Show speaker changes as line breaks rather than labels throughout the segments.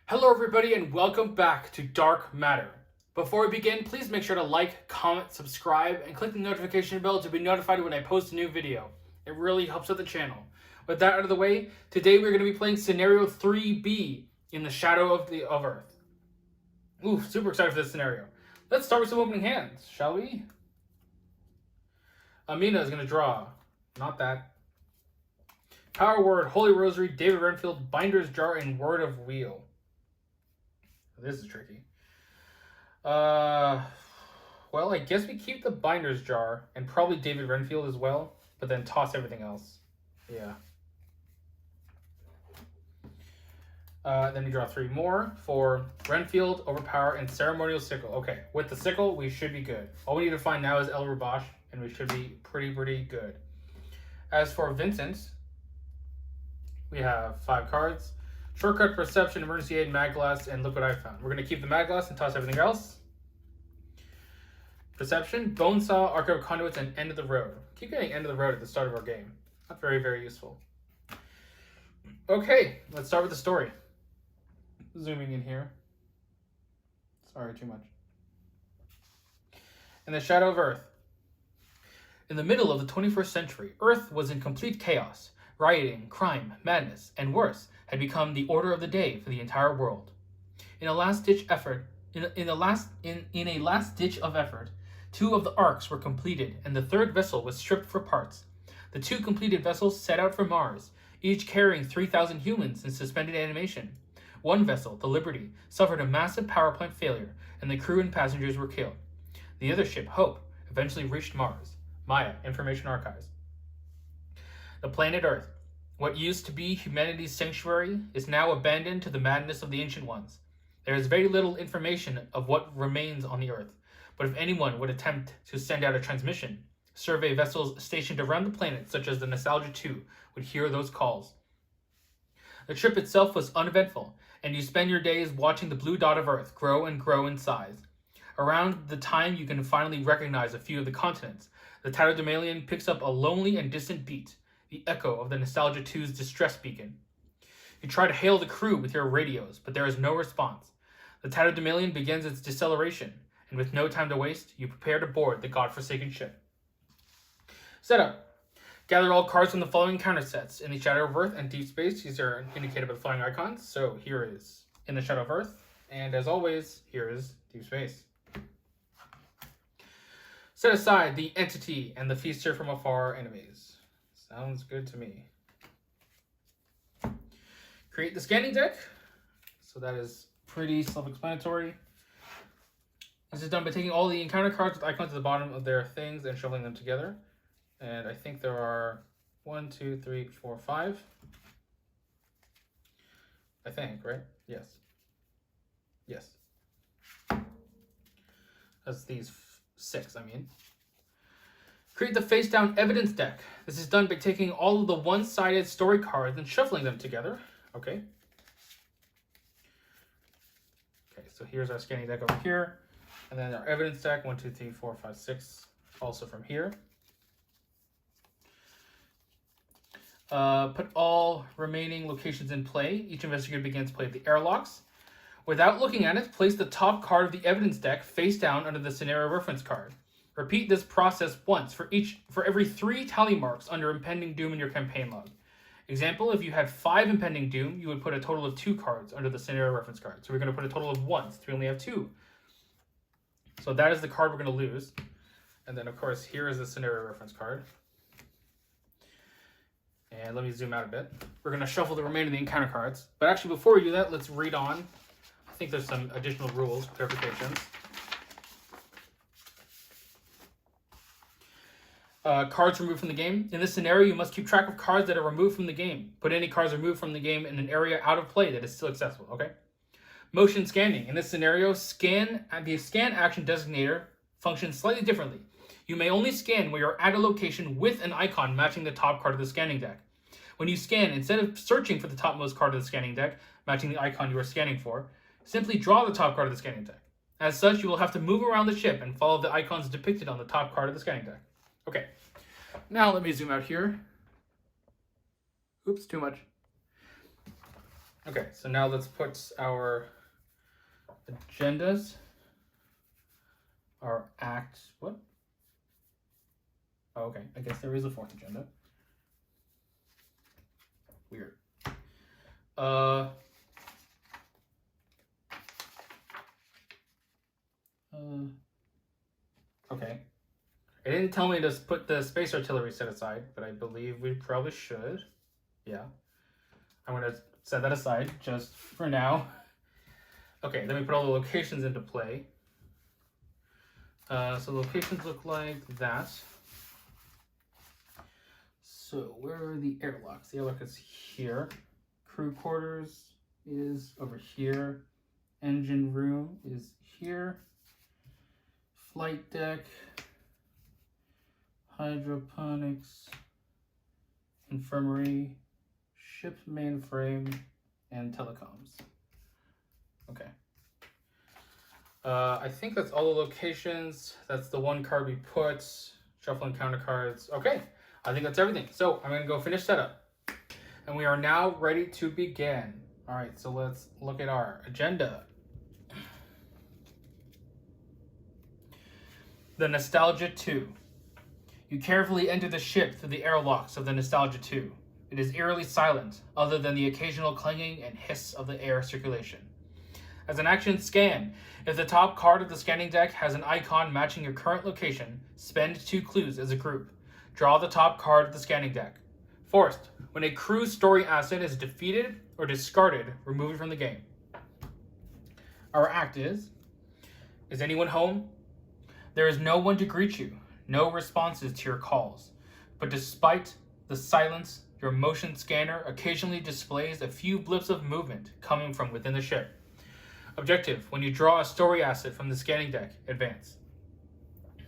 Hello everybody and welcome back to Dark Matter. Before we begin, please make sure to like, comment, subscribe, and click the notification bell to be notified when I post a new video. It really helps out the channel. With that out of the way, today we're going to be playing Scenario 3B in the Shadow of Earth. Ooh, super excited for this scenario. Let's start with some opening hands, shall we? Amina is going to draw. Not that. Power Word, Holy Rosary, David Renfield, Binder's Jar, and Word of Wheel. This is tricky. Well, I guess we keep the Binder's Jar and probably David Renfield as well, but then toss everything else. Yeah. Then we draw 3 more for Renfield, Overpower, and Ceremonial Sickle. Okay, with the sickle, we should be good. All we need to find now is El Rubash, and we should be pretty good. As for Vincent, we have 5 cards. Shortcut, Perception, Emergency Aid, Mag Glass, and Look What I Found. We're going to keep the Mag Glass and toss everything else. Perception, Bone Saw, Arkham Conduits, and End of the Road. Keep getting End of the Road at the start of our game. Not very useful. Okay, let's start with the story. Zooming in here. Sorry, too much. In the Shadow of Earth. In the middle of the 21st century, Earth was in complete chaos. Rioting, crime, madness, and worse had become the order of the day for the entire world. In a last-ditch effort, 2 of the arcs were completed, and the 3rd vessel was stripped for parts. The 2 completed vessels set out for Mars, each carrying 3,000 humans in suspended animation. One vessel, the Liberty, suffered a massive power plant failure, and the crew and passengers were killed. The other ship, Hope, eventually reached Mars. Maya, Information Archives. The planet Earth, what used to be humanity's sanctuary, is now abandoned to the madness of the Ancient Ones. There is very little information of what remains on the Earth, but if anyone would attempt to send out a transmission, survey vessels stationed around the planet, such as the Nostalgia 2, would hear those calls. The trip itself was uneventful, and you spend your days watching the blue dot of Earth grow and grow in size. Around the time you can finally recognize a few of the continents, the Tatterdemalion picks up a lonely and distant beat, the echo of the Nostalgia 2's distress beacon. You try to hail the crew with your radios, but there is no response. The Tatterdemalion begins its deceleration, and with no time to waste, you prepare to board the godforsaken ship. Setup. Gather all cards from the following counter sets. In the Shadow of Earth and Deep Space, these are indicated by the flying icons. So here is In the Shadow of Earth, and as always, here is Deep Space. Set aside the Entity and the Feaster from Afar enemies. Sounds good to me. Create the scanning deck. So that is pretty self-explanatory. This is done by taking all the encounter cards with icons at the bottom of their things and shuffling them together. And I think there are 1, 2, 3, 4, 5. I think, right? Yes. Yes. That's these 6, I mean. Create the face-down evidence deck. This is done by taking all of the one-sided story cards and shuffling them together. Okay. Okay, so here's our scanning deck over here. And then our evidence deck, 1, 2, 3, 4, 5, 6, also from here. Put all remaining locations in play. Each investigator begins play of the airlocks. Without looking at it, place the top card of the evidence deck face down under the scenario reference card. Repeat this process once for every 3 tally marks under impending doom in your campaign log. Example, if you had 5 impending doom, you would put a total of 2 cards under the scenario reference card. So we're going to put a total of 1 since we only have 2. So that is the card we're going to lose. And then, of course, here is the scenario reference card. And let me zoom out a bit. We're going to shuffle the remainder of the encounter cards. But actually, before we do that, let's read on. I think there's some additional rules, clarifications. Cards removed from the game. In this scenario, you must keep track of cards that are removed from the game. Put any cards removed from the game in an area out of play that is still accessible, okay? Motion scanning. In this scenario, the scan action designator functions slightly differently. You may only scan where you're at a location with an icon matching the top card of the scanning deck. When you scan, instead of searching for the topmost card of the scanning deck, matching the icon you are scanning for, simply draw the top card of the scanning deck. As such, you will have to move around the ship and follow the icons depicted on the top card of the scanning deck. Okay, now let me zoom out here. Oops, too much. Okay, so now let's put our agendas, our act, what? Oh, okay, I guess there is a fourth agenda. Weird. Okay. It didn't tell me to put the space artillery set aside, but I believe we probably should. Yeah. I'm going to set that aside just for now. Okay, then we put all the locations into play. So locations look like that. So where are the airlocks? The airlock is here. Crew quarters is over here. Engine room is here. Flight deck. Hydroponics. Infirmary. Ship mainframe. And telecoms. Okay. I think that's all the locations. That's the one card we put. Shuffle and counter cards. Okay. I think that's everything. So I'm going to go finish setup. And we are now ready to begin. All right, so let's look at our agenda. The Nostalgia 2. You carefully enter the ship through the airlocks of the Nostalgia 2. It is eerily silent, other than the occasional clanging and hiss of the air circulation. As an action, scan. If the top card of the scanning deck has an icon matching your current location, spend 2 clues as a group. Draw the top card of the scanning deck. Forced. When a crew story asset is defeated or discarded, remove it from the game. Our act is anyone home? There is no one to greet you, no responses to your calls. But despite the silence, your motion scanner occasionally displays a few blips of movement coming from within the ship. Objective, when you draw a story asset from the scanning deck, advance.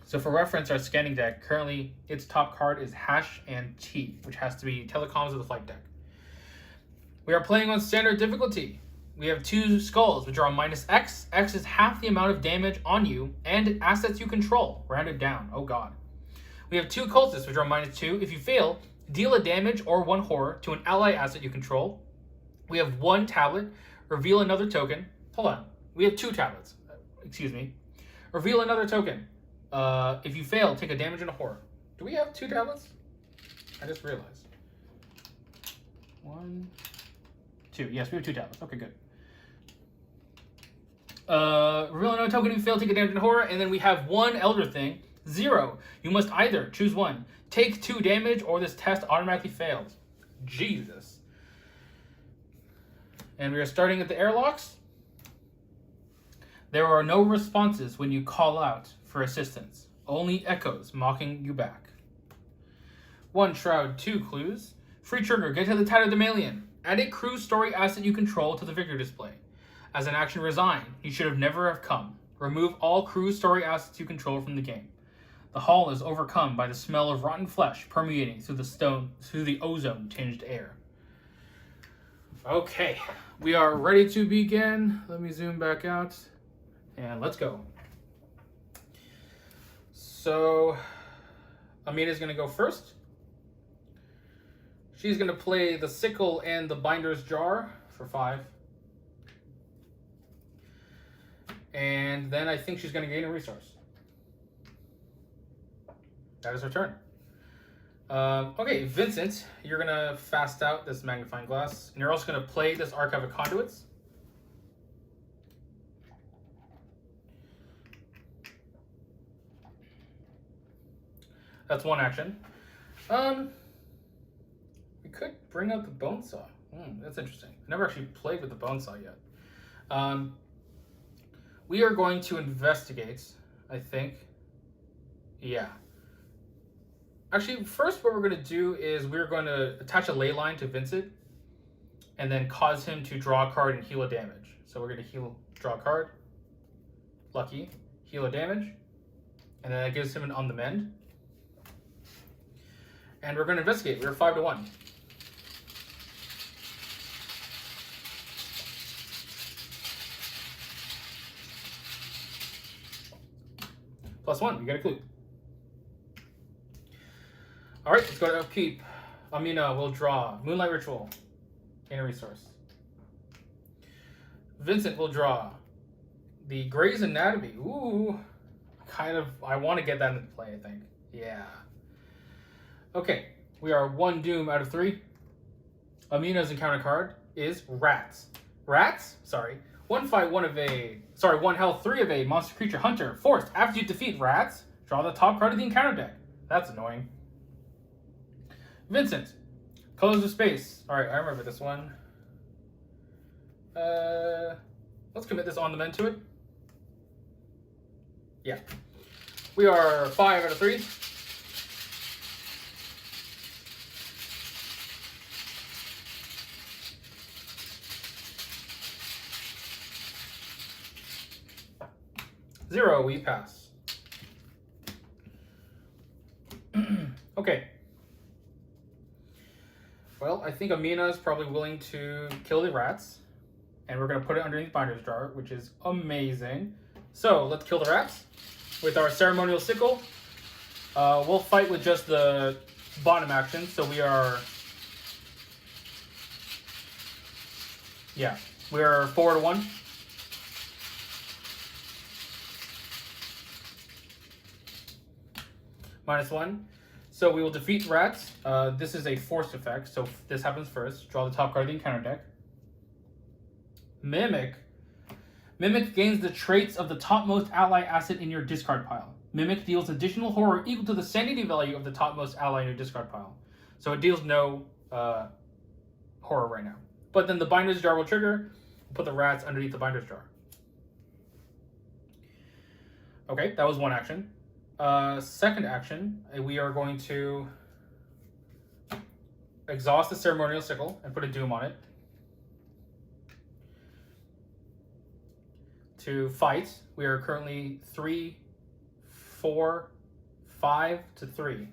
So for reference, our scanning deck, currently its top card is Hash and T, which has to be telecoms of the flight deck. We are playing on standard difficulty. We have 2 skulls, which are on -X. X is half the amount of damage on you and assets you control, rounded down. Oh god. We have 2 cultists, which are on -2. If you fail, deal a damage or 1 horror to an ally asset you control. We have 1 tablet, reveal another token. Hold on. We have 2 tablets. Excuse me. Reveal another token. If you fail, take a damage and a horror. Do we have 2 tablets? I just realized. 1, 2. Yes, we have 2 tablets. Okay, good. Reveal another token. If you fail, take a damage and a horror. And then we have 1 elder thing. 0. You must either choose 1. Take 2 damage or this test automatically fails. Jesus. And we are starting at the airlocks. There are no responses when you call out for assistance. Only echoes mocking you back. 1 shroud, 2 clues. Free trigger, get to the Tattered Demalion. Add a crew story asset you control to the figure display. As an action, resign. You should have never have come. Remove all crew story assets you control from the game. The hall is overcome by the smell of rotten flesh permeating through the ozone-tinged air. Okay, we are ready to begin. Let me zoom back out. And let's go. So, Amina's going to go first. She's going to play the Sickle and the Binder's Jar for 5. And then I think she's going to gain a resource. That is her turn. Okay, Vincent, you're going to fast out this magnifying glass. And you're also going to play this Archive of Conduits. That's 1 action. We could bring out the bone saw. That's interesting. I never actually played with the bone saw yet. We are going to investigate, I think. Yeah. Actually, first what we're going to do is we're going to attach a ley line to Vincent and then cause him to draw a card and heal a damage. So we're going to draw a card. Lucky. Heal a damage. And then that gives him an on the mend. And we're going to investigate. We're 5 to 1. +1. We get a clue. All right, let's go to upkeep. Amina will draw Moonlight Ritual. Gain a resource. Vincent will draw the Grey's Anatomy. Ooh, I want to get that into play, I think. Yeah. Okay, we are 1 doom out of 3. Amina's encounter card is Rats. Rats? Sorry. 1 fight, 1 evade. Sorry, 1 health, 3 evade. Monster creature hunter. Forced. After you defeat Rats, draw the top card of the encounter deck. That's annoying. Vincent. Colors of Space. Alright, I remember this one. Let's commit this on the men to it. Yeah. We are 5 out of 3. Zero, we pass. Okay. Well, I think Amina is probably willing to kill the rats. And we're going to put it underneath Binder's Jar, which is amazing. So, let's kill the rats. With our Ceremonial Sickle, we'll fight with just the bottom action. So we are... Yeah, we are 4 to 1. -1. So we will defeat rats. This is a forced effect, so this happens first. Draw the top card of the encounter deck. Mimic. Mimic gains the traits of the topmost ally asset in your discard pile. Mimic deals additional horror equal to the sanity value of the topmost ally in your discard pile. So it deals no horror right now. But then the Binder's Jar will trigger. We'll put the rats underneath the Binder's Jar. Okay, that was one action. Second action, we are going to exhaust the Ceremonial Sickle and put a Doom on it. To fight, we are currently 3, 4, 5 to 3.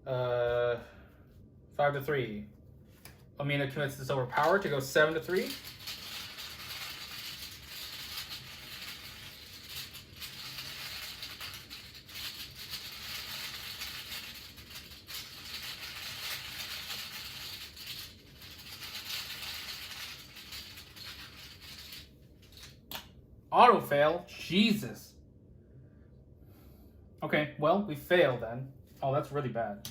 5 to 3. Amina commits this overpower to go 7 to 3. Auto fail? Jesus. Okay, well, we failed then. Oh, that's really bad.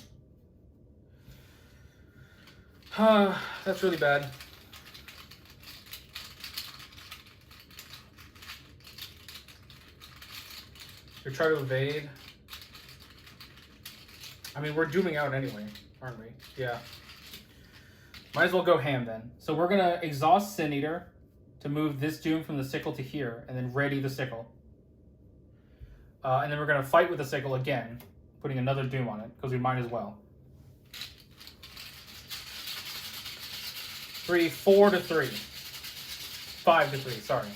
That's really bad. We try to evade. I mean, we're dooming out anyway, aren't we? Yeah. Might as well go ham then. So we're gonna exhaust Sin Eater to move this Doom from the Sickle to here, and then ready the Sickle. And then we're going to fight with the Sickle again, putting another Doom on it, because we might as well. 4 to 3. 5 to 3, sorry.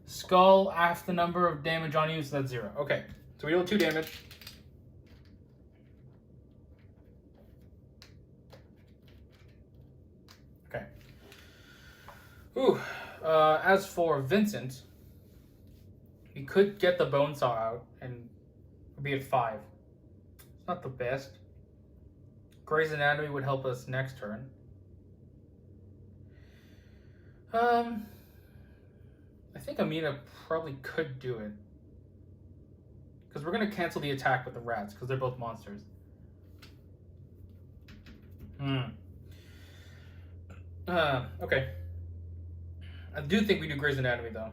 Skull, half the number of damage on you, so that's 0. Okay, so we deal 2 damage. Ooh, as for Vincent, we could get the Bone Saw out and be at 5. It's not the best. Grey's Anatomy would help us next turn. I think Amina probably could do it. Because we're going to cancel the attack with the rats, because they're both monsters. Okay. I do think we do Grey's Anatomy, though.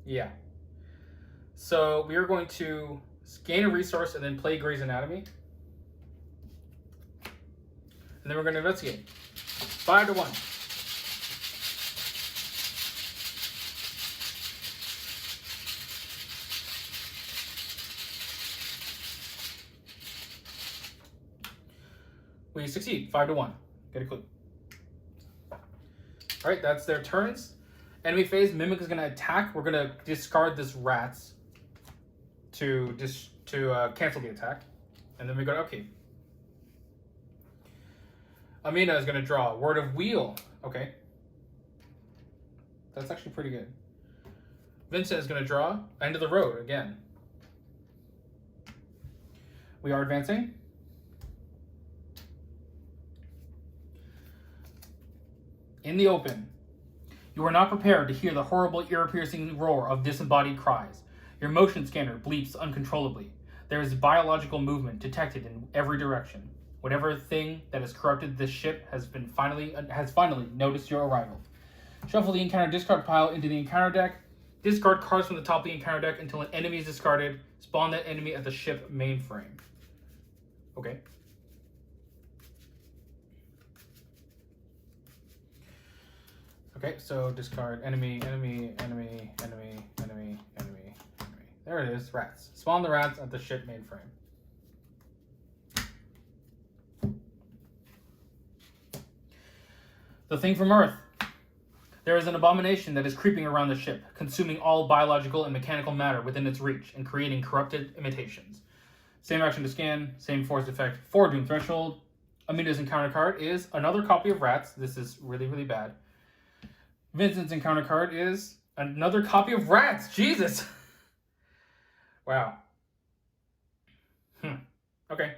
Yeah. So we are going to gain a resource and then play Grey's Anatomy. And then we're going to investigate. 5 to 1. We succeed. 5 to 1. Get a clue. Alright, that's their turns. Enemy phase, Mimic is going to attack. We're going to discard this Rats to cancel the attack. And then we go to upkeep. Amina is going to draw Word of Wheel. Okay. That's actually pretty good. Vincent is going to draw end of the road again. We are advancing. In the open. You are not prepared to hear the horrible, ear-piercing roar of disembodied cries. Your motion scanner bleeps uncontrollably. There is biological movement detected in every direction. Whatever thing that has corrupted this ship has finally noticed your arrival. Shuffle the encounter discard pile into the encounter deck. Discard cards from the top of the encounter deck until an enemy is discarded. Spawn that enemy at the ship mainframe. Okay. Okay, so discard enemy. There it is, rats. Spawn the rats at the ship mainframe. The thing from Earth. There is an abomination that is creeping around the ship, consuming all biological and mechanical matter within its reach and creating corrupted imitations. Same action to scan, same force effect for Doom Threshold. Amina's encounter card is another copy of Rats. This is really, really bad. Vincent's encounter card is another copy of Rats. Jesus! Wow. Okay.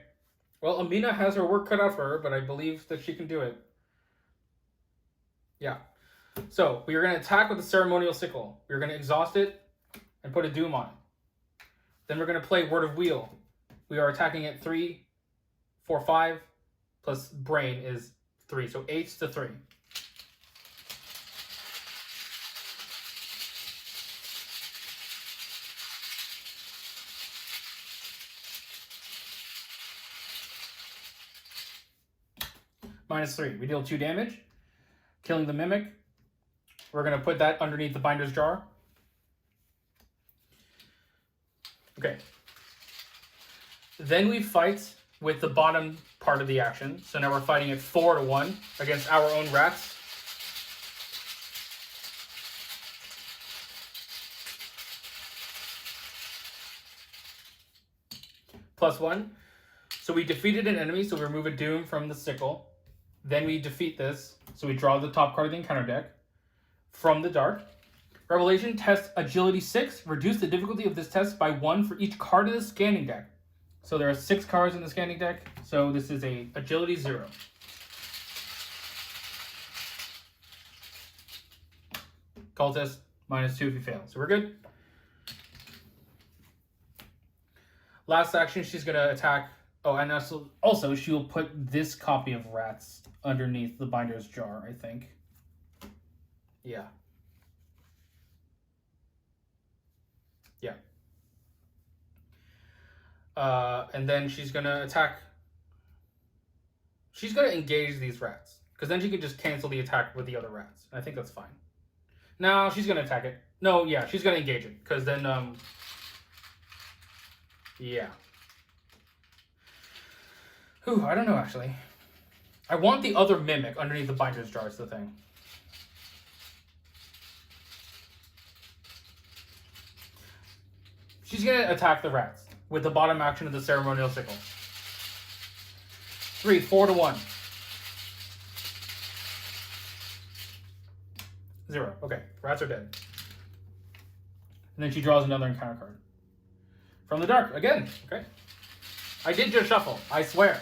Well, Amina has her work cut out for her, but I believe that she can do it. Yeah. So, we are going to attack with the Ceremonial Sickle. We're going to exhaust it and put a Doom on it. Then we're going to play Word of Wheel. We are attacking at 3, 4, 5, plus Brain is 3. So 8 to 3. -3. We deal 2 damage, killing the Mimic. We're going to put that underneath the Binder's Jar. Okay. Then we fight with the bottom part of the action. So now we're fighting at 4 to 1 against our own rats. +1. So we defeated an enemy, so we remove a Doom from the sickle. Then we defeat this, so we draw the top card of the encounter deck from the dark. Revelation, test agility 6. Reduce the difficulty of this test by 1 for each card in the scanning deck. So there are 6 cards in the scanning deck, so this is a agility 0. Call test, -2 if you fail. So we're good. Last action, she's going to attack. Oh, and also she will put this copy of Rats underneath the Binder's Jar, I think. Yeah. Yeah. And then she's going to attack. She's going to engage these rats. Because then she can just cancel the attack with the other rats. I think that's fine. No, she's going to attack it. No, yeah, she's going to engage it. Because then, yeah. Whew, I don't know, actually. I want the other Mimic underneath the Binder's Jar is the thing. She's going to attack the rats with the bottom action of the Ceremonial Sickle. 3, 4 to 1. 0. Okay, rats are dead. And then she draws another encounter card. From the dark, again. Okay. I did just shuffle, I swear.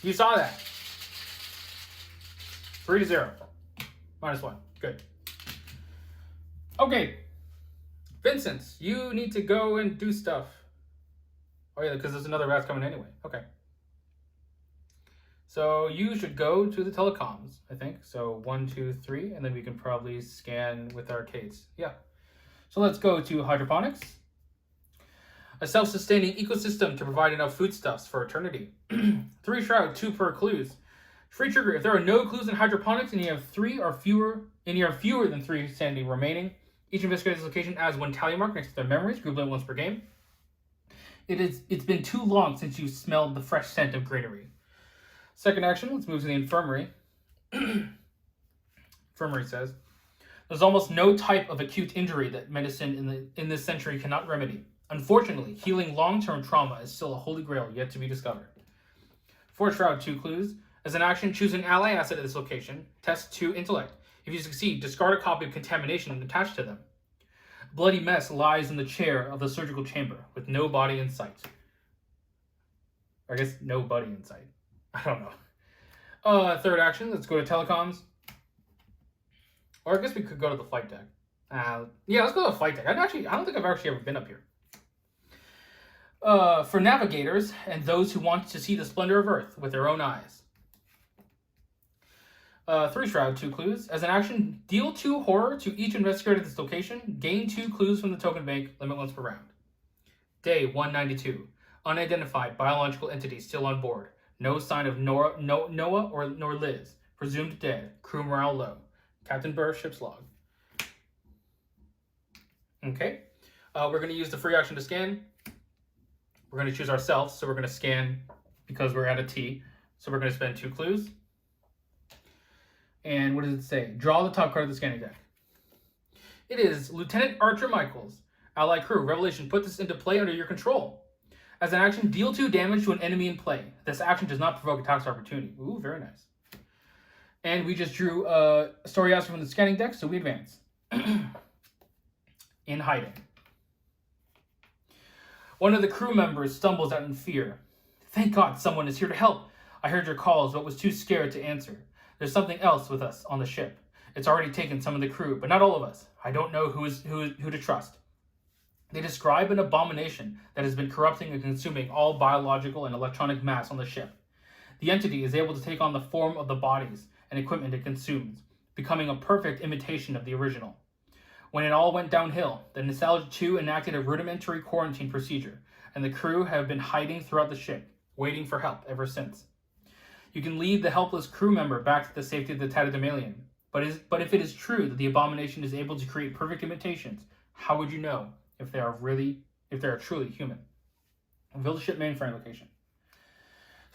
You saw that. 3 to 0. -1. Good. Okay. Vincent, you need to go and do stuff. Oh yeah, because there's another rat coming anyway. Okay. So you should go to the telecoms, I think. So 1, 2, 3, and then we can probably scan with arcades. Yeah. So let's go to hydroponics. A self-sustaining ecosystem to provide enough foodstuffs for eternity. 3 shroud, 2 per clues. Free trigger, if there are no clues in hydroponics and you have fewer than 3 sanity remaining, each investigator's location adds 1 tally mark next to their memories, group limit once per game. It's been too long since you smelled the fresh scent of greenery. Second action, let's move to the infirmary. Infirmary says, there's almost no type of acute injury that medicine in this century cannot remedy. Unfortunately, healing long-term trauma is still a holy grail yet to be discovered. 4 shroud, 2 clues. As an action, choose an ally asset at this location. Test 2 intellect. If you succeed, discard a copy of contamination and attach to them. A bloody mess lies in the chair of the surgical chamber with no body in sight. Or I guess no buddy in sight. I don't know. Third action, let's go to telecoms. Or I guess we could go to the flight deck. Yeah, let's go to the flight deck. I don't think I've actually ever been up here. For navigators and those who want to see the splendor of Earth with their own eyes. 3 shroud, 2 clues. As an action, deal 2 horror to each investigator at this location. Gain 2 clues from the token bank, limit once per round. Day 192. Unidentified biological entity still on board. No sign of Noah nor Liz. Presumed dead. Crew morale low. Captain Burr, ship's log. Okay. We're going to use the free action to scan. We're going to choose ourselves, so we're going to scan because we're at a T. So we're going to spend 2 clues. And what does it say? Draw the top card of the scanning deck. It is Lieutenant Archer Michaels. Ally crew. Revelation. Put this into play under your control. As an action, deal 2 damage to an enemy in play. This action does not provoke attacks of opportunity. Ooh, very nice. And we just drew a story aspect from the scanning deck, so we advance. In hiding. One of the crew members stumbles out in fear. Thank God someone is here to help. I heard your calls, but was too scared to answer. There's something else with us on the ship. It's already taken some of the crew, but not all of us. I don't know who to trust. They describe an abomination that has been corrupting and consuming all biological and electronic mass on the ship. The entity is able to take on the form of the bodies and equipment it consumes, becoming a perfect imitation of the original. When it all went downhill, the Nostalgia 2 enacted a rudimentary quarantine procedure, and the crew have been hiding throughout the ship, waiting for help ever since. You can lead the helpless crew member back to the safety of the Tatterdemalion, but if it is true that the abomination is able to create perfect imitations, how would you know if they are truly human? Build a ship mainframe location.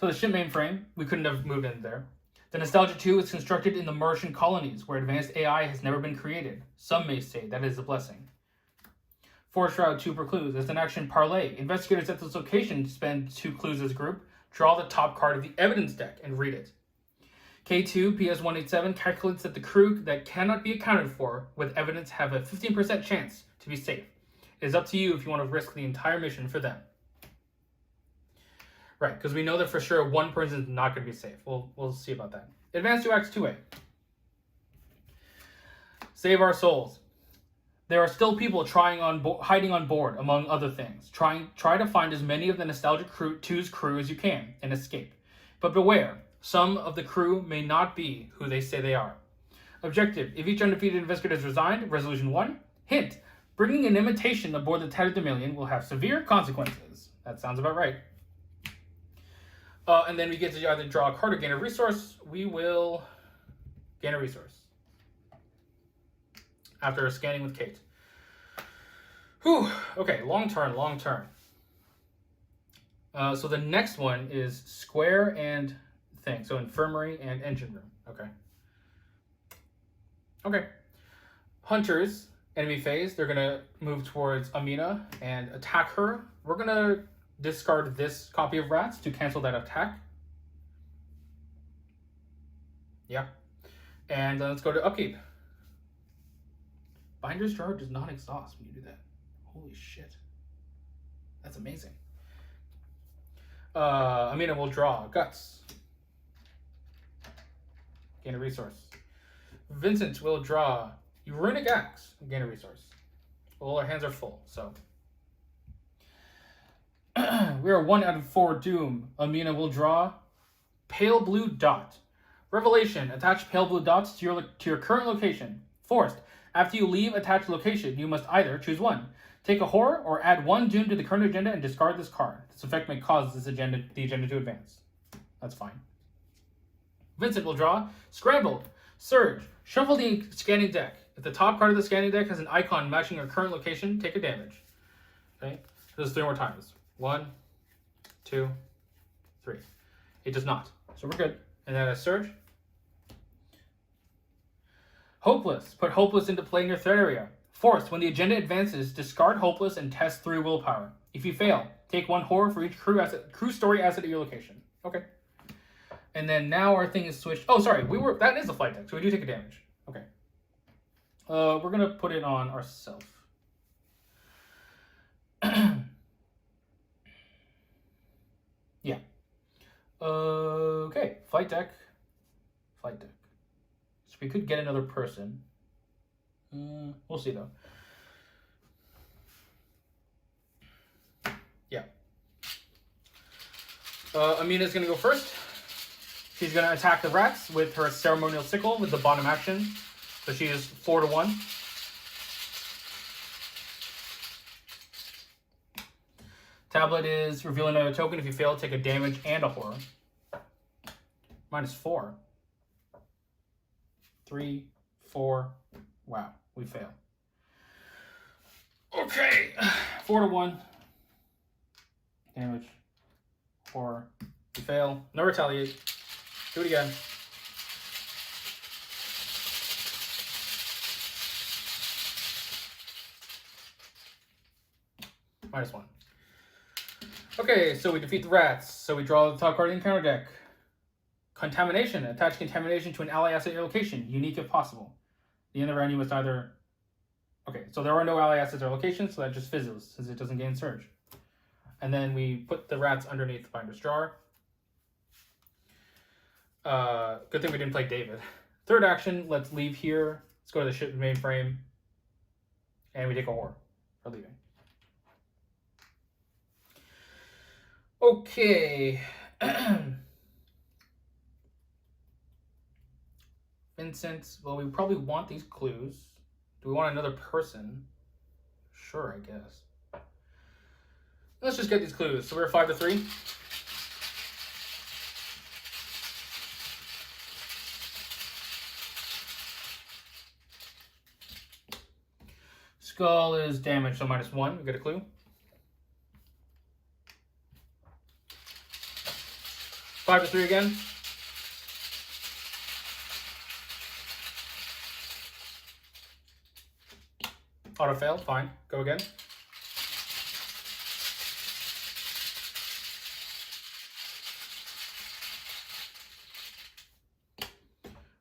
So the ship mainframe, we couldn't have moved in there. The Nostalgia 2 is constructed in the Martian colonies, where advanced AI has never been created. Some may say that is a blessing. 4 shroud, 2 per clues. As an action parlay, investigators at this location spend 2 clues as a group. Draw the top card of the evidence deck and read it. K2 PS187 calculates that the crew that cannot be accounted for with evidence have a 15% chance to be safe. It is up to you if you want to risk the entire mission for them. Right, because we know that for sure one person is not going to be safe. We'll see about that. Advance to Acts 2A. Save our souls. There are still people hiding on board, among other things. Try to find as many of the Nostalgia 2's crew as you can and escape. But beware, some of the crew may not be who they say they are. Objective: if each undefeated investigator is resigned, Resolution 1. Hint: bringing an imitation aboard the Tatterdemalion will have severe consequences. That sounds about right. And then we get to either draw a card or gain a resource. We will gain a resource after scanning with Kate. Whew. Okay, long turn. So the next one is square and thing. So infirmary and engine room. Okay. Hunters, enemy phase. They're going to move towards Amina and attack her. We're going to discard this copy of Rats to cancel that attack. Yeah. And let's go to upkeep. Binder's Jar does not exhaust when you do that. Holy shit. That's amazing. Amina will draw Guts. Gain a resource. Vincent will draw Runic Axe. Gain a resource. Well, our hands are full, so. We are 1 out of 4 doom. Amina will draw Pale Blue Dot. Revelation. Attach pale blue dots to your current location. Forced. After you leave attached location, you must either choose one. Take a horror or add 1 doom to the current agenda and discard this card. This effect may cause the agenda to advance. That's fine. Vincent will draw Scrambled. Surge. Shuffle the scanning deck. If the top card of the scanning deck has an icon matching your current location, take a damage. Okay? This is 3 more times. 1, 2, 3. It does not. So we're good. And then a Surge. Hopeless. Put Hopeless into play in your threat area. Forced. When the agenda advances, discard Hopeless and test 3 willpower. If you fail, take 1 horror for each crew story asset at your location. Okay. And then now our thing is switched. Oh, sorry. That is a flight deck, so we do take a damage. Okay. We're gonna put it on ourselves. Okay, flight deck. Flight deck. So we could get another person. We'll see though. Yeah. Amina's gonna go first. She's gonna attack the rats with her ceremonial sickle with the bottom action. So she is 4-1. Tablet is reveal another token. If you fail, take a damage and a horror. -4. 3, 4. Wow, we fail. Okay, 4-1. Damage. Horror. We fail. No retaliate. Do it again. -1. Okay, so we defeat the rats. So we draw the top card in the counter deck. Contamination. Attach contamination to an ally asset at your location. Unique if possible. The end of the round you must either... Okay, so there are no ally assets or locations, so that just fizzles, since it doesn't gain surge. And then we put the rats underneath the binder's jar. Good thing we didn't play David. Third action, let's leave here. Let's go to the ship mainframe. And we take a horror for leaving. Okay. Vincent, well, we probably want these clues. Do we want another person? Sure, I guess. Let's just get these clues. So we're 5-3. Skull is damage, so -1. We get a clue. 5-3 again. Auto fail, fine. Go again.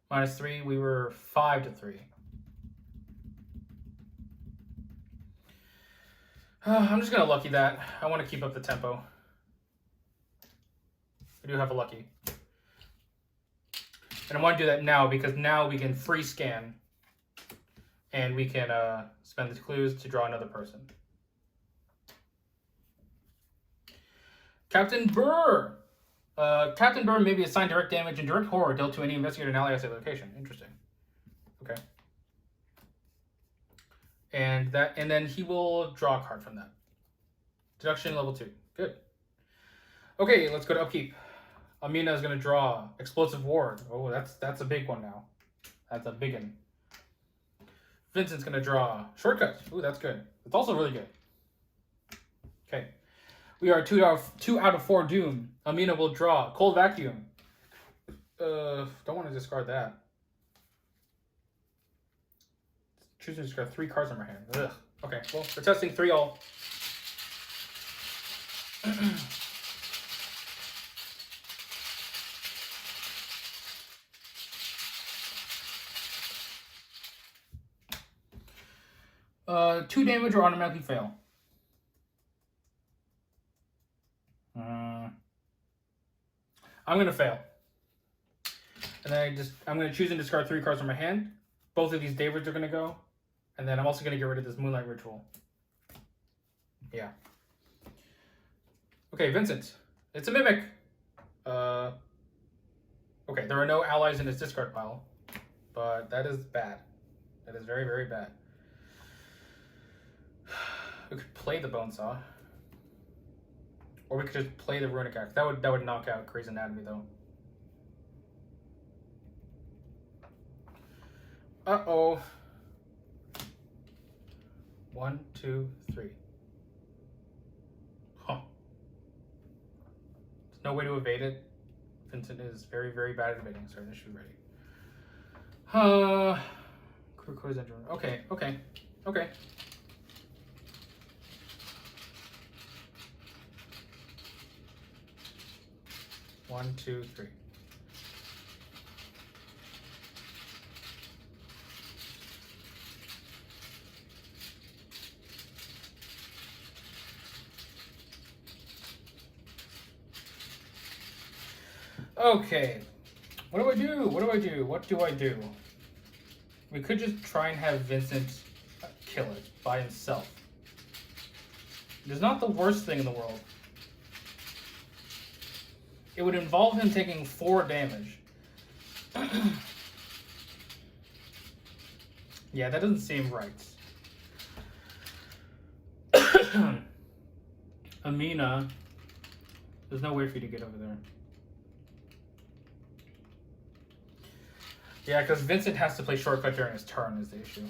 -3, we were 5-3. I'm just gonna lucky that. I want to keep up the tempo. I do have a lucky. And I want to do that now because now we can free scan. And we can spend the clues to draw another person. Captain Burr. Captain Burr may be assigned direct damage and direct horror dealt to any investigator and ally asset location. Interesting. Okay. And then he will draw a card from that. Deduction level 2. Good. Okay, let's go to upkeep. Amina is going to draw explosive ward. Oh, that's a big one now. That's a big one. Vincent's going to draw shortcut. Ooh, that's good. It's also really good. Okay. We are 2 out of 4 doom. Amina will draw cold vacuum. Don't want to discard that. Choose to discard 3 cards in my hand. Ugh. Okay, well, we're testing 3 all. Two damage or automatically fail. I'm gonna fail. And then I'm gonna choose and discard 3 cards from my hand. Both of these Davids are gonna go. And then I'm also gonna get rid of this Moonlight Ritual. Yeah. Okay, Vincent. It's a Mimic. Okay, there are no allies in his discard pile. But that is bad. That is very, very bad. We could play the Bone Saw. Or we could just play the Runic Axe. That would knock out Grey's Anatomy though. Uh-oh. 1, 2, 3. Huh. There's no way to evade it. Vincent is very, very bad at evading, so this should be ready. Okay, okay, okay. One, two, three. Okay. What do I do? What do I do? What do I do? We could just try and have Vincent kill it by himself. It's not the worst thing in the world. It would involve him taking 4 damage. Yeah, that doesn't seem right. Amina, there's no way for you to get over there. Yeah, because Vincent has to play shortcut during his turn is the issue.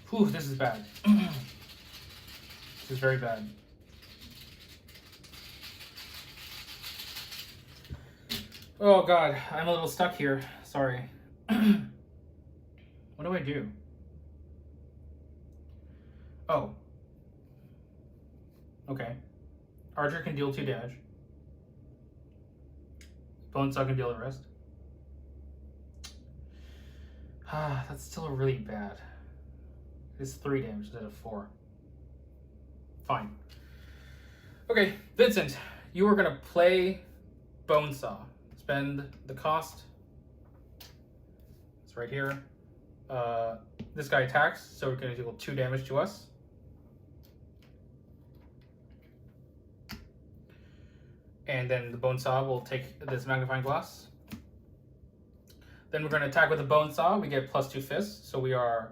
Whew, this is bad. This is very bad. Oh god, I'm a little stuck here. Sorry. What do I do? Oh. Okay. Archer can deal 2 damage. Bonesaw can deal the rest. That's still really bad. It's 3 damage instead of 4. Fine. Okay, Vincent, you are gonna play Bonesaw. Spend the cost. It's right here. This guy attacks, so we're gonna deal 2 damage to us. And then the Bonesaw will take this magnifying glass. Then we're going to attack with the Bonesaw. We get +2 fists, so we are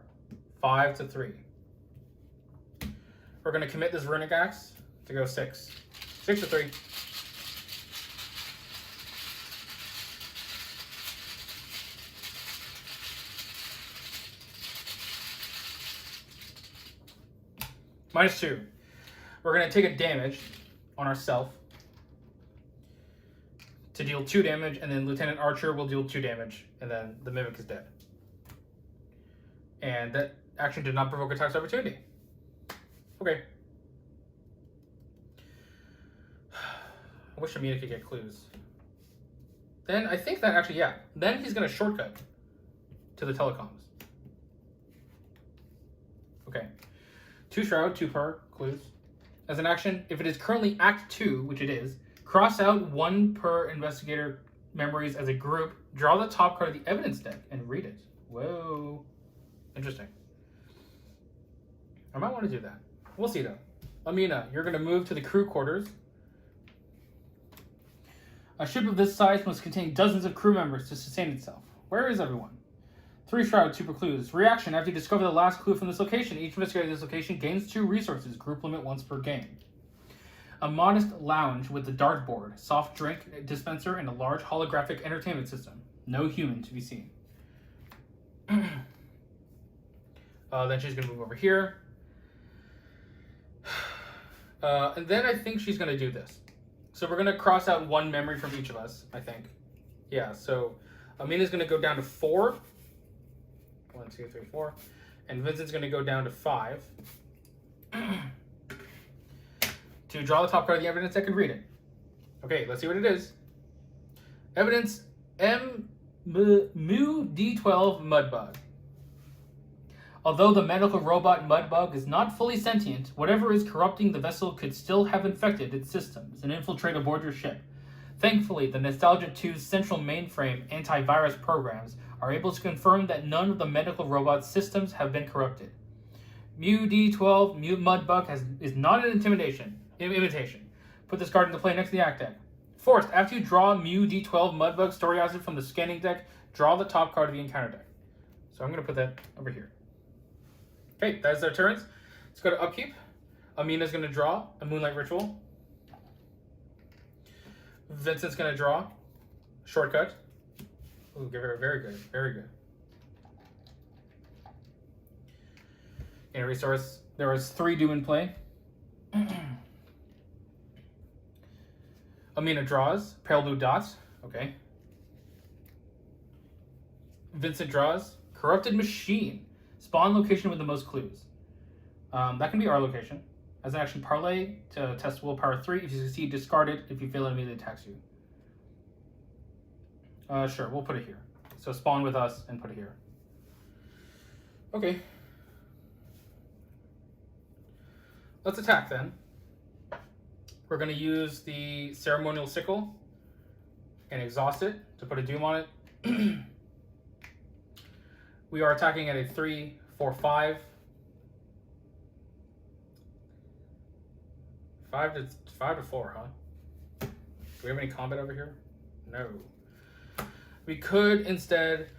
5 to 3. We're going to commit this Runic Axe to go 6. 6 to 3. -2. We're going to take a damage on ourself to deal 2 damage, and then Lieutenant Archer will deal 2 damage, and then the Mimic is dead. And that action did not provoke attacks of opportunity. Okay. I wish Amina could get clues. Then I think that actually, yeah. Then he's going to shortcut to the telecoms. Okay. 2 Shroud, 2 per clues. As an action, if it is currently Act 2, which it is, cross out 1 per investigator memories as a group, draw the top card of the evidence deck, and read it. Whoa. Interesting. I might want to do that. We'll see, though. Amina, you're going to move to the crew quarters. A ship of this size must contain dozens of crew members to sustain itself. Where is everyone? 3 Shroud, 2 per clues. Reaction, after you discover the last clue from this location, each investigator of this location gains 2 resources, group limit once per game. A modest lounge with a dartboard, soft drink dispenser, and a large holographic entertainment system. No human to be seen. Then she's going to move over here. And then I think she's going to do this. So we're going to cross out 1 memory from each of us, I think. Yeah, so Amina's going to go down to 4. 1, 2, 3, 4. And Vincent's going to go down to 5. To draw the top card of the evidence deck and read it. Okay, let's see what it is. Evidence Mu D12 Mudbug. Although the medical robot Mudbug is not fully sentient, whatever is corrupting the vessel could still have infected its systems and infiltrate aboard your ship. Thankfully, the Nostalgia 2's central mainframe antivirus programs are able to confirm that none of the medical robot's systems have been corrupted. Mu D12 Mudbug is not an imitation. Put this card into play next to the act deck. Forced, after you draw Mu D12 Mudbug story asset from the scanning deck, draw the top card of the encounter deck. So I'm going to put that over here. Okay, that's their turns. Let's go to upkeep. Amina's going to draw a Moonlight Ritual. Vincent's going to draw Shortcut. Ooh, very good, very good. In a resource, there was 3 Doom in play. Amina draws, pale blue dots, okay. Vincent draws, corrupted machine, spawn location with the most clues. That can be our location. As an action, parlay to test willpower 3. If you succeed, discard it. If you fail, it immediately attacks you. Sure, we'll put it here. So spawn with us and put it here. Okay. Let's attack then. We're going to use the ceremonial sickle and exhaust it to put a doom on it. We are attacking at a 3, 4, 5. 5 to 4, huh? Do we have any combat over here? No. We could instead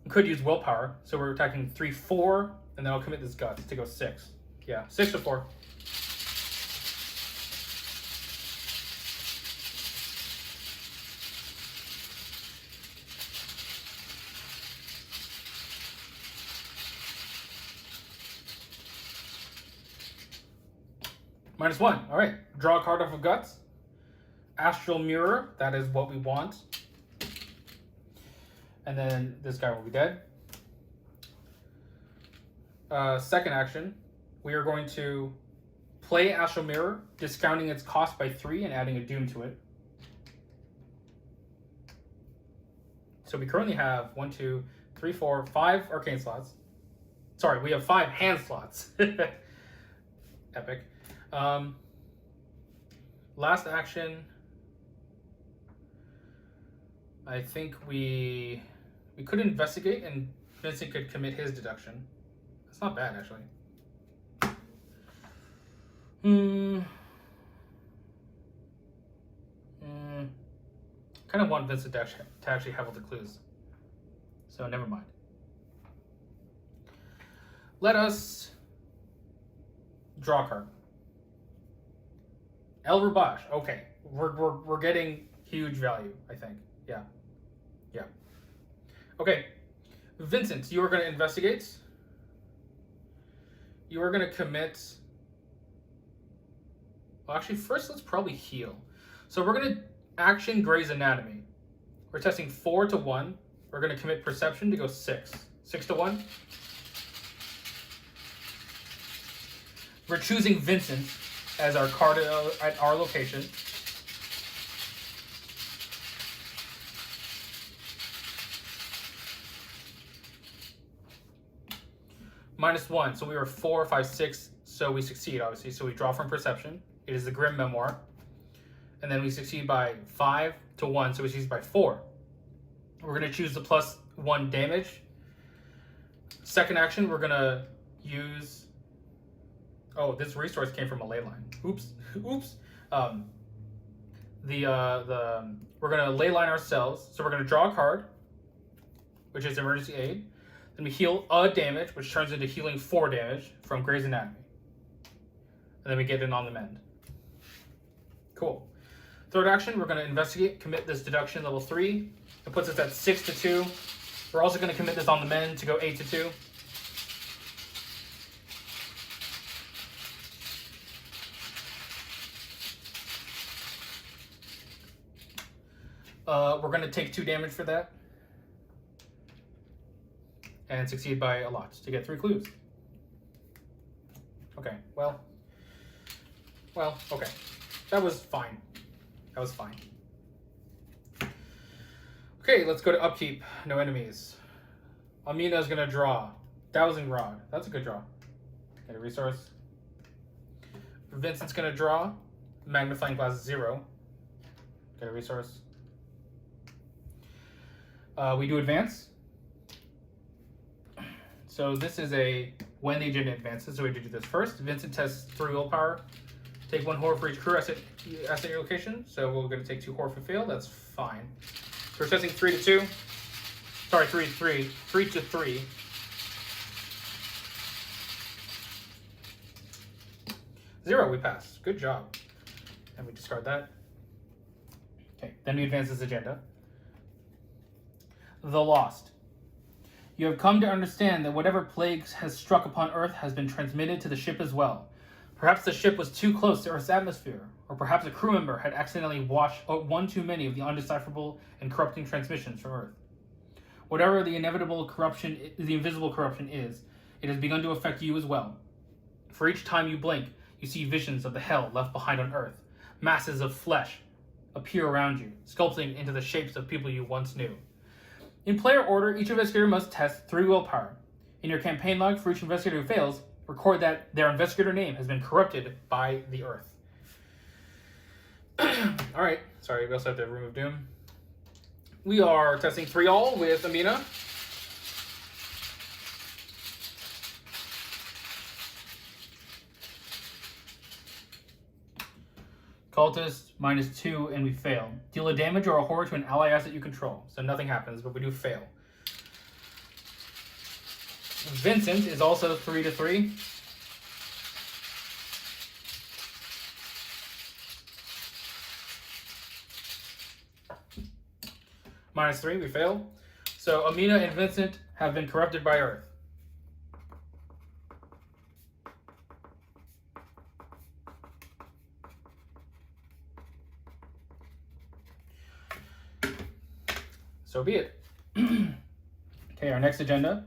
could use willpower. So we're attacking 3, 4, and then I'll commit this guts to go 6. Yeah, 6 to 4. -1. All right. Draw a card off of guts. Astral mirror. That is what we want. And then this guy will be dead. Second action, we are going to play astral mirror, discounting its cost by 3 and adding a doom to it. So we currently have 1, 2, 3, 4, 5 arcane slots. Sorry, we have 5 hand slots. Epic. Last action, I think we could investigate and Vincent could commit his deduction. That's not bad, actually. Kind of want Vincent to actually have all the clues. So never mind. Let us draw a card. El Rubash. Okay, we're getting huge value, I think. Yeah. Okay, Vincent, you are going to investigate. You are going to commit. Well, actually, first let's probably heal. So we're going to action Grey's Anatomy. We're testing 4 to 1. We're going to commit Perception to go 6. 6 to 1. We're choosing Vincent as our card at our location. -1, so we were 4, 5, 6, so we succeed, obviously. So we draw from Perception. It is the Grim Memoir. And then we succeed by 5 to 1, so we succeed by 4. We're going to choose the +1 damage. Second action, we're going to use... Oh, this resource came from a ley line. Oops. We're going to ley line ourselves. So we're going to draw a card, which is Emergency Aid. Then we heal a damage, which turns into healing 4 damage from Grey's Anatomy. And then we get in on the mend. Cool. Third action, we're going to investigate, commit this deduction level 3. It puts us at 6 to 2. We're also going to commit this on the mend to go 8 to 2. We're going to take 2 damage for that. And succeed by a lot to get 3 clues. Okay, well, okay. That was fine. Okay, let's go to upkeep. No enemies. Amina is going to draw. Dowsing Rod. That's a good draw. Get a resource. Vincent's going to draw. Magnifying Glass 0. Get a resource. We do advance. So this is a when the agenda advances, so we have to do this first. Vincent tests 3 willpower. Take 1 horror for each crew asset at your location. So we're going to take 2 horror for fail. That's fine. So we're testing 3 to 2. Sorry, 3 to 3. Zero, we pass. Good job. And we discard that. Okay, then we advance this agenda. The Lost. You have come to understand that whatever plagues has struck upon Earth has been transmitted to the ship as well. Perhaps the ship was too close to Earth's atmosphere, or perhaps a crew member had accidentally watched one too many of the undecipherable and corrupting transmissions from Earth. Whatever the invisible corruption is, it has begun to affect you as well. For each time you blink, you see visions of the hell left behind on Earth. Masses of flesh appear around you, sculpting into the shapes of people you once knew. In player order, each investigator must test 3 willpower. In your campaign log, for each investigator who fails, record that their investigator name has been corrupted by the Earth. Alright, sorry, we also have to remove Doom. We are testing 3-all with Amina. Cultist, -2, and we fail. Deal a damage or a horror to an ally asset you control. So nothing happens, but we do fail. Vincent is also 3-3. -3, we fail. So Amina and Vincent have been corrupted by Earth. So be it. Okay, our next agenda.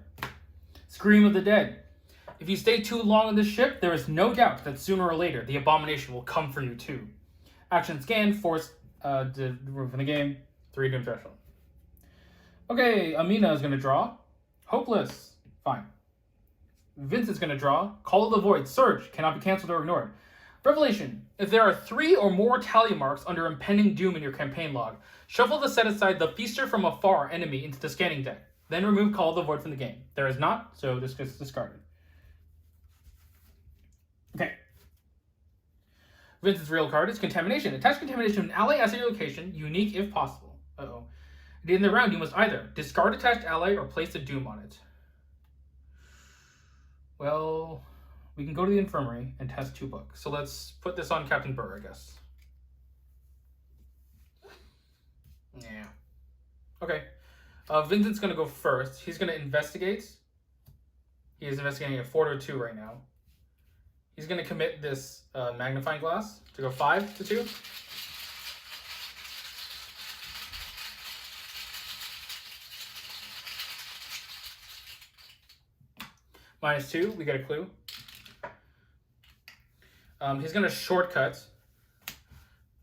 Scream of the Dead. If you stay too long on this ship, there is no doubt that sooner or later the abomination will come for you too. Action scan, force to remove from the game, 3 doom threshold. Okay, Amina is going to draw. Hopeless. Fine. Vincent's going to draw. Call of the Void. Surge. Cannot be cancelled or ignored. Revelation. If there are 3 or more tally marks under impending doom in your campaign log, shuffle to set aside the Feaster from Afar enemy into the scanning deck. Then remove Call of the Void from the game. There is not, so this gets discarded. Okay. Vincent's real card is Contamination. Attach Contamination to an ally asset your location, unique if possible. Uh-oh. At the end of the round, you must either discard attached ally or place a doom on it. Well, we can go to the infirmary and test 2 books. So let's put this on Captain Burr, I guess. Yeah. Okay. Vincent's going to go first. He's going to investigate. He is investigating a 4-2 right now. He's going to commit this magnifying glass to go 5-2. -2, we get a clue. He's going to shortcut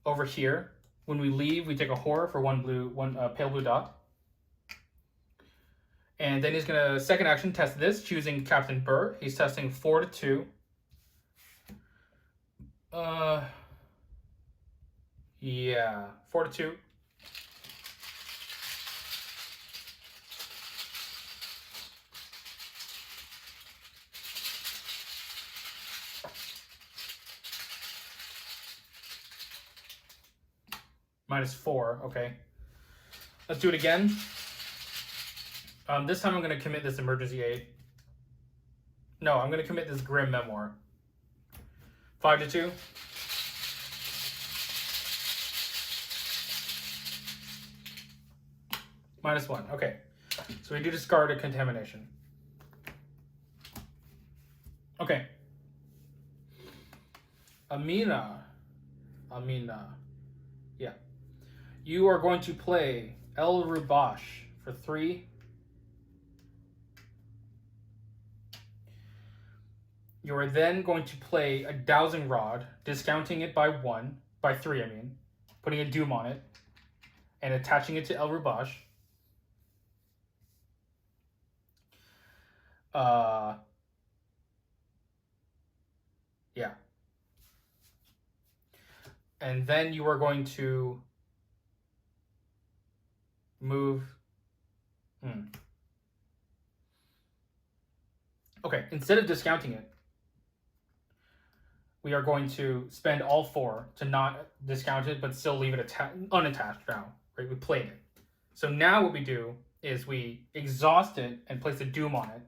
over here. When we leave, we take a horror for one pale blue dot. And then he's going to, second action, test this, choosing Captain Burr. He's testing 4-2. Yeah, 4-2. -4, okay. Let's do it again. This time I'm going to commit this emergency aid. No, I'm going to commit this grim memoir. 5-2. -1, okay. So we do discard a contamination. Okay. Amina. Yeah. You are going to play El Rubash for 3. You are then going to play a Dowsing Rod, discounting it by 3, I mean, putting a doom on it, and attaching it to El Rubash. Yeah. And then you are going to move. Okay, instead of discounting it, we are going to spend all 4 to not discount it, but still leave it unattached now, right? We played it. So now what we do is we exhaust it and place a doom on it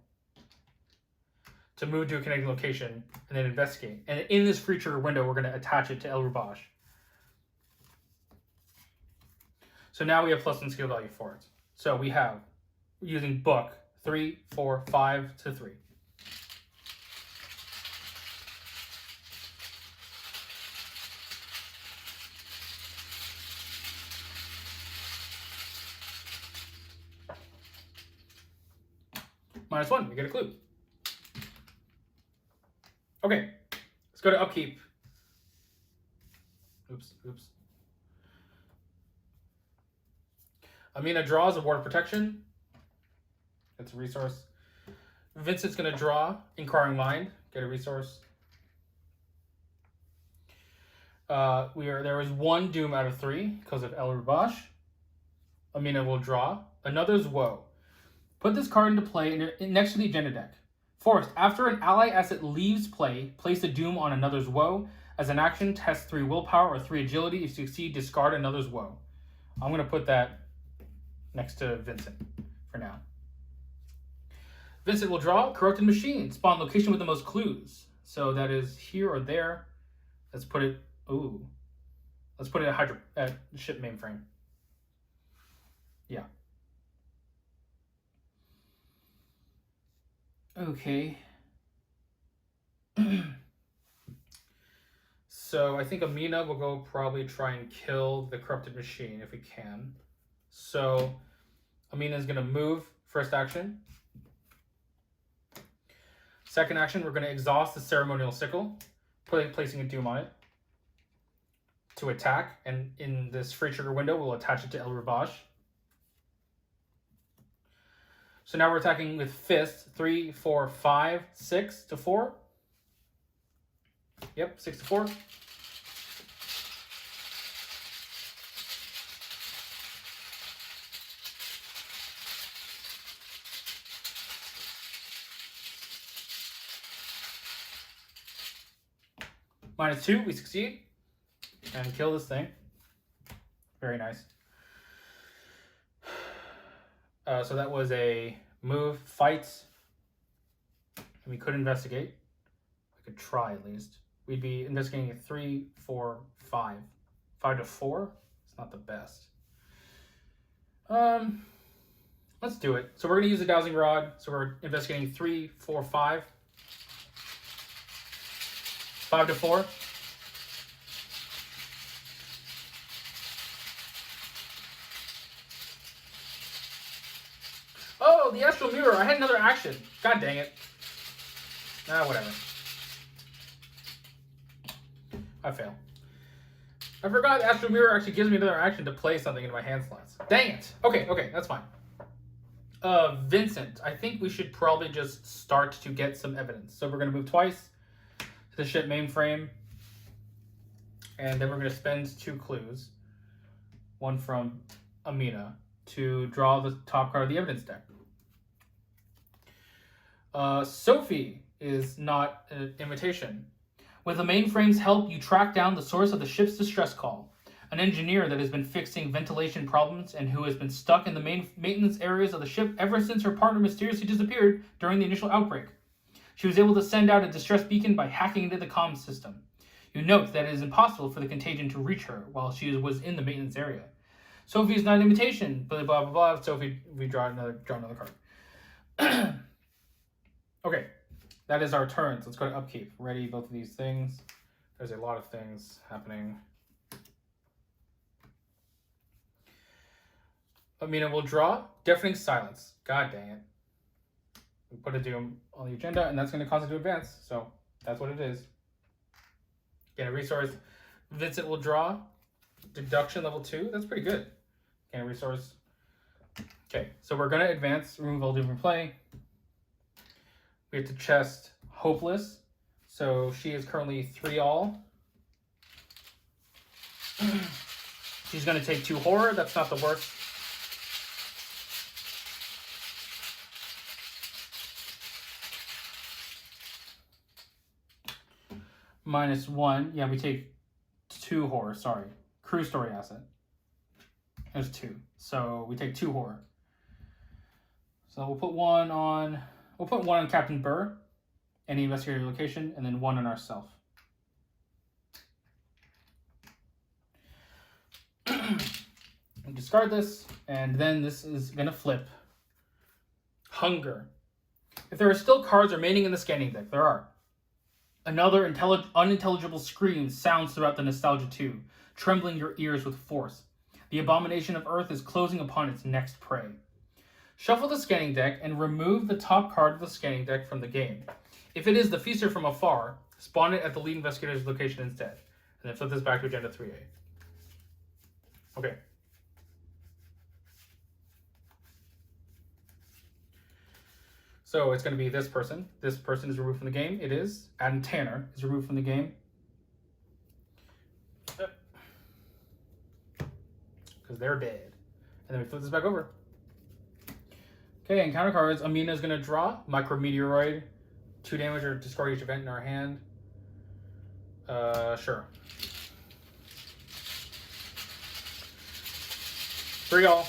to move to a connecting location and then investigate. And in this creature window, we're going to attach it to El Rubash. So now we have +1 skill value for it. So we have, using book, 3, 4, 5-3. -1, we get a clue. Okay, let's go to upkeep. Oops. Amina draws a Ward of Protection. That's a resource. Vincent's going to draw Inquiring Mind. Get a resource. There is one doom out of 3 because of El Rubash. Amina will draw. Another's Woe. Put this card into play next to the agenda deck. Forced, after an ally asset leaves play, place a doom on another's Woe. As an action, test 3 willpower or 3 agility. If you succeed, discard another's Woe. I'm going to put that next to Vincent for now. Vincent will draw. Corrupted Machine. Spawn location with the most clues. So that is here or there. Let's put it... Ooh. Let's put it at ship mainframe. Yeah. Okay. So I think Amina will go probably try and kill the Corrupted Machine if we can. So Amina is going to move first action. Second action, we're going to exhaust the Ceremonial Sickle, placing a doom on it to attack. And in this free trigger window, we'll attach it to El Rubash. So now we're attacking with fists, 3, 4, 5, 6 to 4. Yep, 6 to 4. -2, we succeed. And kill this thing. Very nice. So that was a move, fights. And we could investigate. I could try at least. We'd be investigating at 3, 4, 5. 5 to 4? It's not the best. Let's do it. So we're going to use the dowsing rod. So we're investigating 3, 4, 5. 5 to 4. Oh, the Astral Mirror. I had another action. God dang it. Whatever. I fail. I forgot Astral Mirror actually gives me another action to play something into my hand slots. Dang it. Okay, that's fine. Vincent. I think we should probably just start to get some evidence. So we're going to move twice to the ship mainframe. And then we're going to spend 2 clues. One from Amina to draw the top card of the evidence deck. Sophie is not an invitation. With the mainframe's help, you track down the source of the ship's distress call. An engineer that has been fixing ventilation problems and who has been stuck in the main maintenance areas of the ship ever since her partner mysteriously disappeared during the initial outbreak. She was able to send out a distress beacon by hacking into the comms system. You note that it is impossible for the contagion to reach her while she was in the maintenance area. Sophie is not an invitation. Blah, blah, blah, blah. Sophie, we draw another card. Okay, that is our turns. Let's go to upkeep. Ready, both of these things. There's a lot of things happening. Amina will draw. Deafening Silence. God dang it. We put a doom on the agenda, and that's going to cause it to advance. So that's what it is. Gain a resource. Vincent will draw. Deduction level 2. That's pretty good. Gain a resource. Okay, so we're going to advance. Remove all doom from play. We have to chest Hopeless. So she is currently 3 all. She's going to take 2 horror. That's not the worst. -1. Yeah, we take 2 horror. Sorry. Crew story asset. There's 2. So we take 2 horror. So we'll put 1 on... We'll put 1 on Captain Burr, any investigator location, and then 1 on ourself. We'll discard this, and then this is going to flip. Hunger. If there are still cards remaining in the scanning deck, there are. Another unintelligible scream sounds throughout the Nostalgia 2, trembling your ears with force. The abomination of Earth is closing upon its next prey. Shuffle the scanning deck and remove the top card of the scanning deck from the game. If it is the Feaster from Afar, spawn it at the lead investigator's location instead. And then flip this back to Agenda 3A. Okay. So it's going to be this person. This person is removed from the game. It is. Adam Tanner is removed from the game. because they're dead. And then we flip this back over. Okay, encounter cards. Amina is going to draw Micrometeoroid. 2 damage or discard each event in our hand. Sure. 3 all.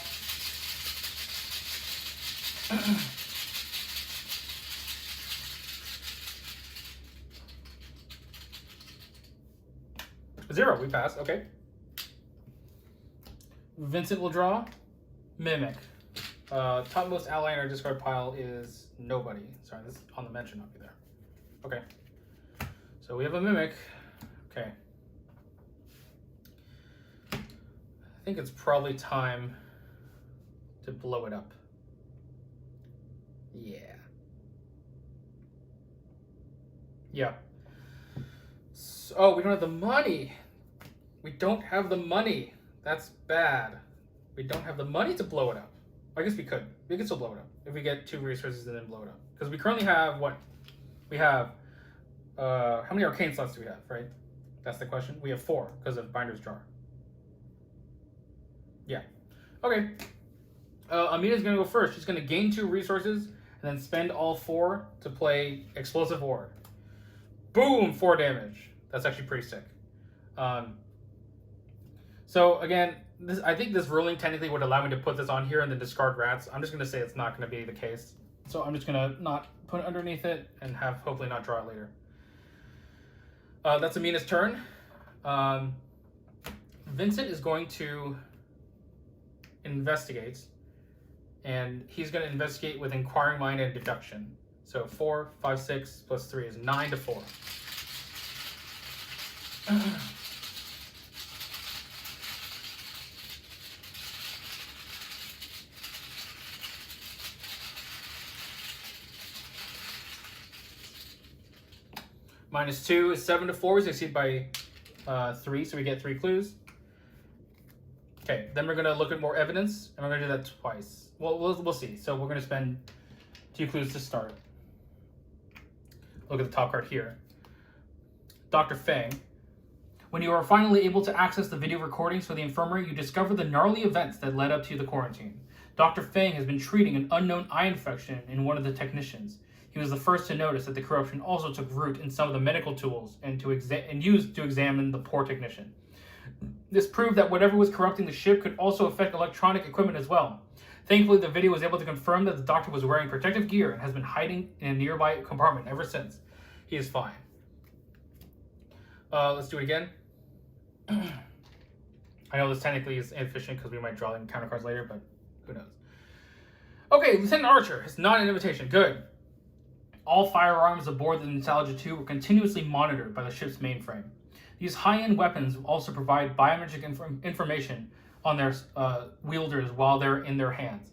Zero, we pass, okay. Vincent will draw Mimic. Topmost ally in our discard pile is nobody. Sorry, this is on the mention, not be there. Okay. So we have a Mimic. Okay. I think it's probably time to blow it up. Yeah. Yeah. So, oh, we don't have the money. We don't have the money. That's bad. We don't have the money to blow it up. I guess we could. We could still blow it up if we get 2 resources and then blow it up. Because we currently have what? We have how many arcane slots do we have, right? That's the question. We have 4 because of Binder's Jar. Yeah. Okay. Amina's gonna go first. She's gonna gain 2 resources and then spend all 4 to play Explosive Ward. Boom! 4 damage. That's actually pretty sick. So again, I think this ruling technically would allow me to put this on here and then discard rats. I'm just going to say it's not going to be the case. So I'm just going to not put it underneath it and have hopefully not draw it later. That's Amina's turn. Vincent is going to investigate, and he's going to investigate with Inquiring Mind and Deduction. So 4, 5, 6 plus 3 is 9 to 4. Minus 2 is 7 to 4. We succeed by 3, so we get 3 clues. Okay, then we're going to look at more evidence, and we're going to do that twice. Well, we'll see. So we're going to spend 2 clues to start. Look at the top card here. Dr. Feng. When you are finally able to access the video recordings for the infirmary, you discover the gnarly events that led up to the quarantine. Dr. Feng has been treating an unknown eye infection in one of the technicians. He was the first to notice that the corruption also took root in some of the medical tools and used to examine the poor technician. This proved that whatever was corrupting the ship could also affect electronic equipment as well. Thankfully, the video was able to confirm that the doctor was wearing protective gear and has been hiding in a nearby compartment ever since. He is fine. Let's do it again. I know this technically is inefficient because we might draw in counter cards later, but who knows. Okay, Lieutenant Archer. It's not an invitation. Good. All firearms aboard the Nostalgia 2 were continuously monitored by the ship's mainframe. These high-end weapons also provide biometric information on their wielders while they're in their hands.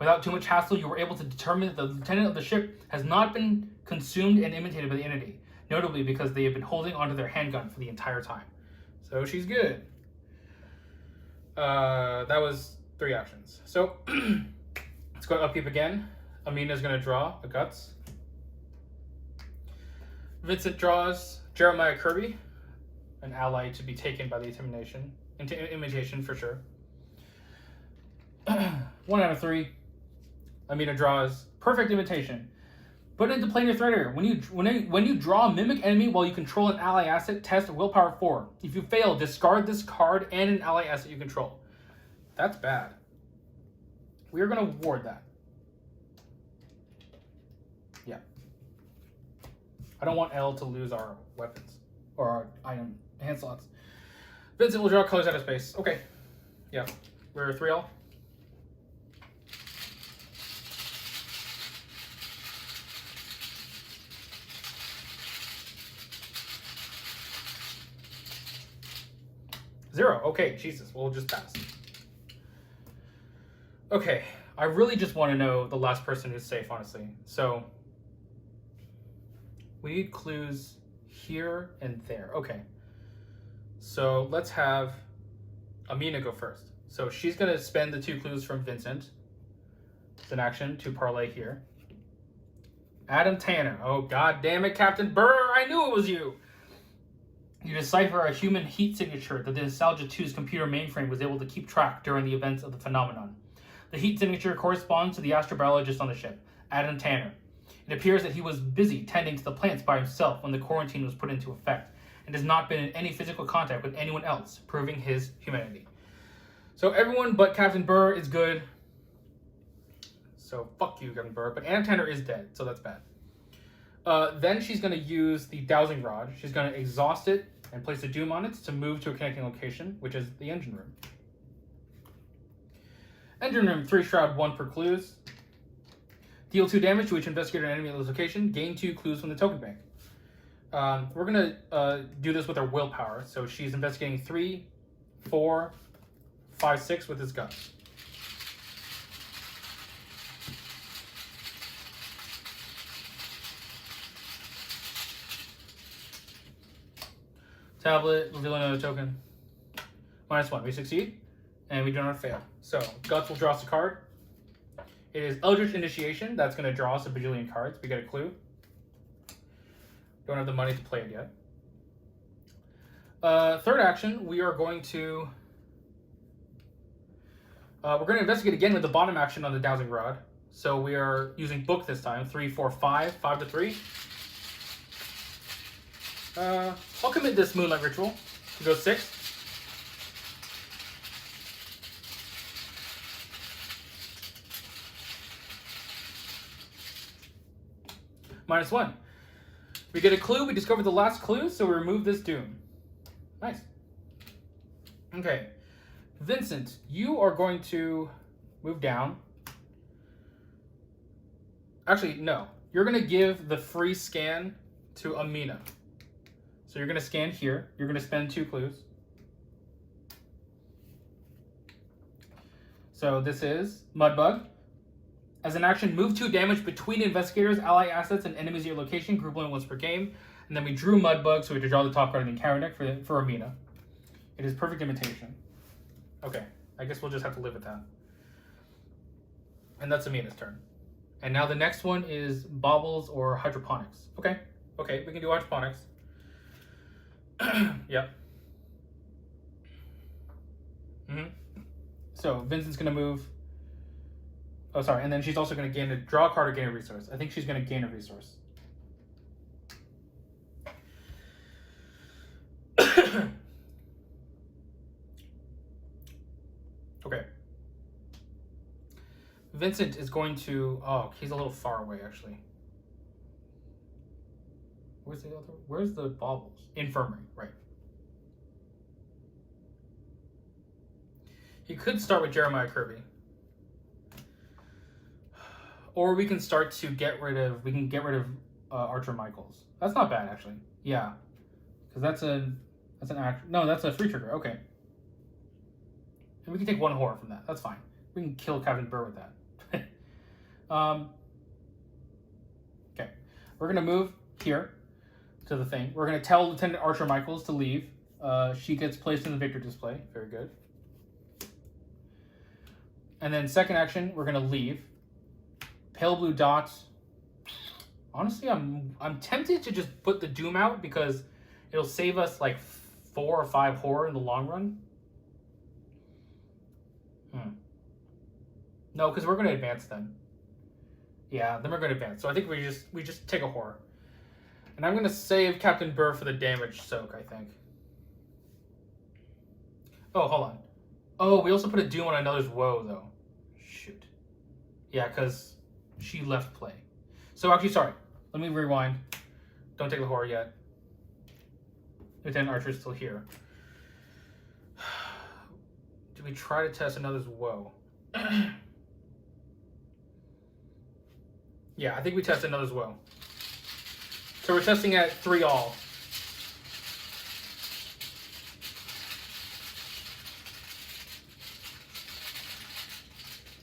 Without too much hassle, you were able to determine that the lieutenant of the ship has not been consumed and imitated by the entity, notably because they have been holding onto their handgun for the entire time. So she's good. That was 3 actions. So let's go to upkeep again. Amina's going to draw a Guts. Vincent draws Jeremiah Kirby, an ally to be taken by the imitation for sure. 1 out of 3. Amina draws Perfect Imitation. Put into planar threat area. When you draw a mimic enemy while you control an ally asset, test willpower 4. If you fail, discard this card and an ally asset you control. That's bad. We are going to ward that. Yeah. I don't want L to lose our weapons or our item hand slots. Vincent will draw colors out of space. Okay. Yeah. We're 3L. Zero. Okay, Jesus. We'll just pass. Okay. I really just want to know the last person who's safe, honestly. So we need clues here and there. Okay. So let's have Amina go first. So she's going to spend the 2 clues from Vincent. It's an action to parlay here. Adam Tanner. Oh, God damn it, Captain Burr. I knew it was you. You decipher a human heat signature that the Nostalgia 2's computer mainframe was able to keep track during the events of the phenomenon. The heat signature corresponds to the astrobiologist on the ship, Adam Tanner. It appears that he was busy tending to the plants by himself when the quarantine was put into effect, and has not been in any physical contact with anyone else, proving his humanity. So everyone but Captain Burr is good. So fuck you, Captain Burr. But Adam Tanner is dead, so that's bad. Then she's going to use the dowsing rod. She's going to exhaust it and place a doom on it to move to a connecting location, which is the engine room. Engine room, 3 shroud, 1 per clues. Deal 2 damage to each investigator and enemy at this location. Gain 2 clues from the token bank. We're going to do this with our willpower. So she's investigating 3, 4, 5, 6 with his guns. Tablet, reveal another token. -1. We succeed, and we do not fail. So, Guts will draw us a card. It is Eldritch Initiation. That's going to draw us a bajillion cards. We get a clue. Don't have the money to play it yet. Third action, we are going to... we're going to investigate again with the bottom action on the dowsing rod. So we are using book this time. 3, 4, 5. 5 to 3. I'll commit this Moonlight Ritual to go 6. -1. We get a clue. We discovered the last clue, so we remove this doom. Nice. Okay. Vincent, you are going to move down. Actually, no. You're going to give the free scan to Amina. So you're going to scan here. You're going to spend 2 clues. So this is Mudbug. As an action, move 2 damage between investigators, ally assets, and enemies at your location. Group limit once per game. And then we drew Mudbug, so we had to draw the top card of the encounter deck for Amina. It is perfect imitation. Okay, I guess we'll just have to live with that. And that's Amina's turn. And now the next one is Baubles or Hydroponics. Okay, we can do Hydroponics. Yep. So Vincent's gonna move. Oh, sorry, and then she's also gonna draw a card or gain a resource. I think she's gonna gain a resource. Okay. Vincent is going to... Oh, he's a little far away, actually. Where's the Baubles? Infirmary, right. He could start with Jeremiah Kirby. Or we can start to get rid of... We can get rid of Archer Michaels. That's not bad, actually. Yeah. Because that's an act... No, that's a free trigger. Okay. And we can take 1 horror from that. That's fine. We can kill Captain Burr with that. Okay. We're going to move here to the thing. We're going to tell Lieutenant Archer Michaels to leave. She gets placed in the victor display. Very good. And then second action, we're going to leave. Pale blue dots. Honestly, I'm tempted to just put the Doom out because it'll save us like 4 or 5 horror in the long run. No, because we're going to advance then. Yeah, then we're going to advance. So I think we just take a horror. And I'm going to save Captain Burr for the damage soak, I think. Oh, hold on. Oh, we also put a Doom on another's woe, though. Shoot. Yeah, because she left play. So actually, sorry. Let me rewind. Don't take the horror yet. Lieutenant Archer's still here. Do we try to test another's woe? Yeah, I think we test another's woe. So we're testing at 3 all.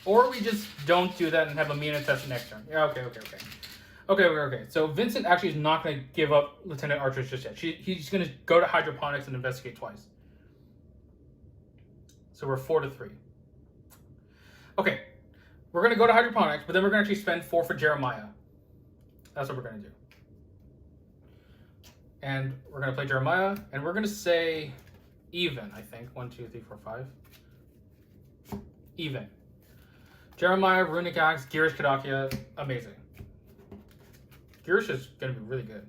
Or we just don't do that and have Amina test it next turn. Yeah, okay. So Vincent actually is not going to give up Lieutenant Archer just yet. He's going to go to Hydroponics and investigate twice. So we're 4 to 3. Okay. We're going to go to Hydroponics, but then we're going to actually spend 4 for Jeremiah. That's what we're going to do. And we're going to play Jeremiah, and we're going to say even, I think. 1, 2, 3, 4, 5. Even. Jeremiah, Runic Axe, Girish Kadakia, amazing. Girish is going to be really good.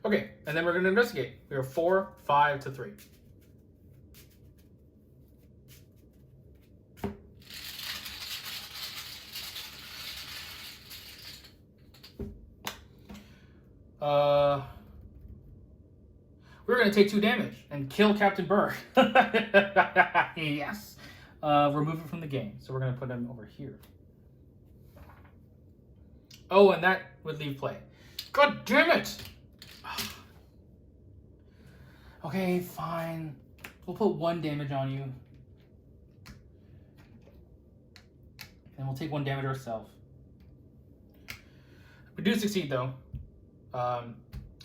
Okay, and then we're going to investigate. We are 4, 5 to 3. We're going to take 2 damage and kill Captain Burr. Yes. Remove it from the game. So we're going to put him over here. Oh, and that would leave play. God damn it! Okay, fine. We'll put 1 damage on you. And we'll take 1 damage ourselves. We do succeed, though.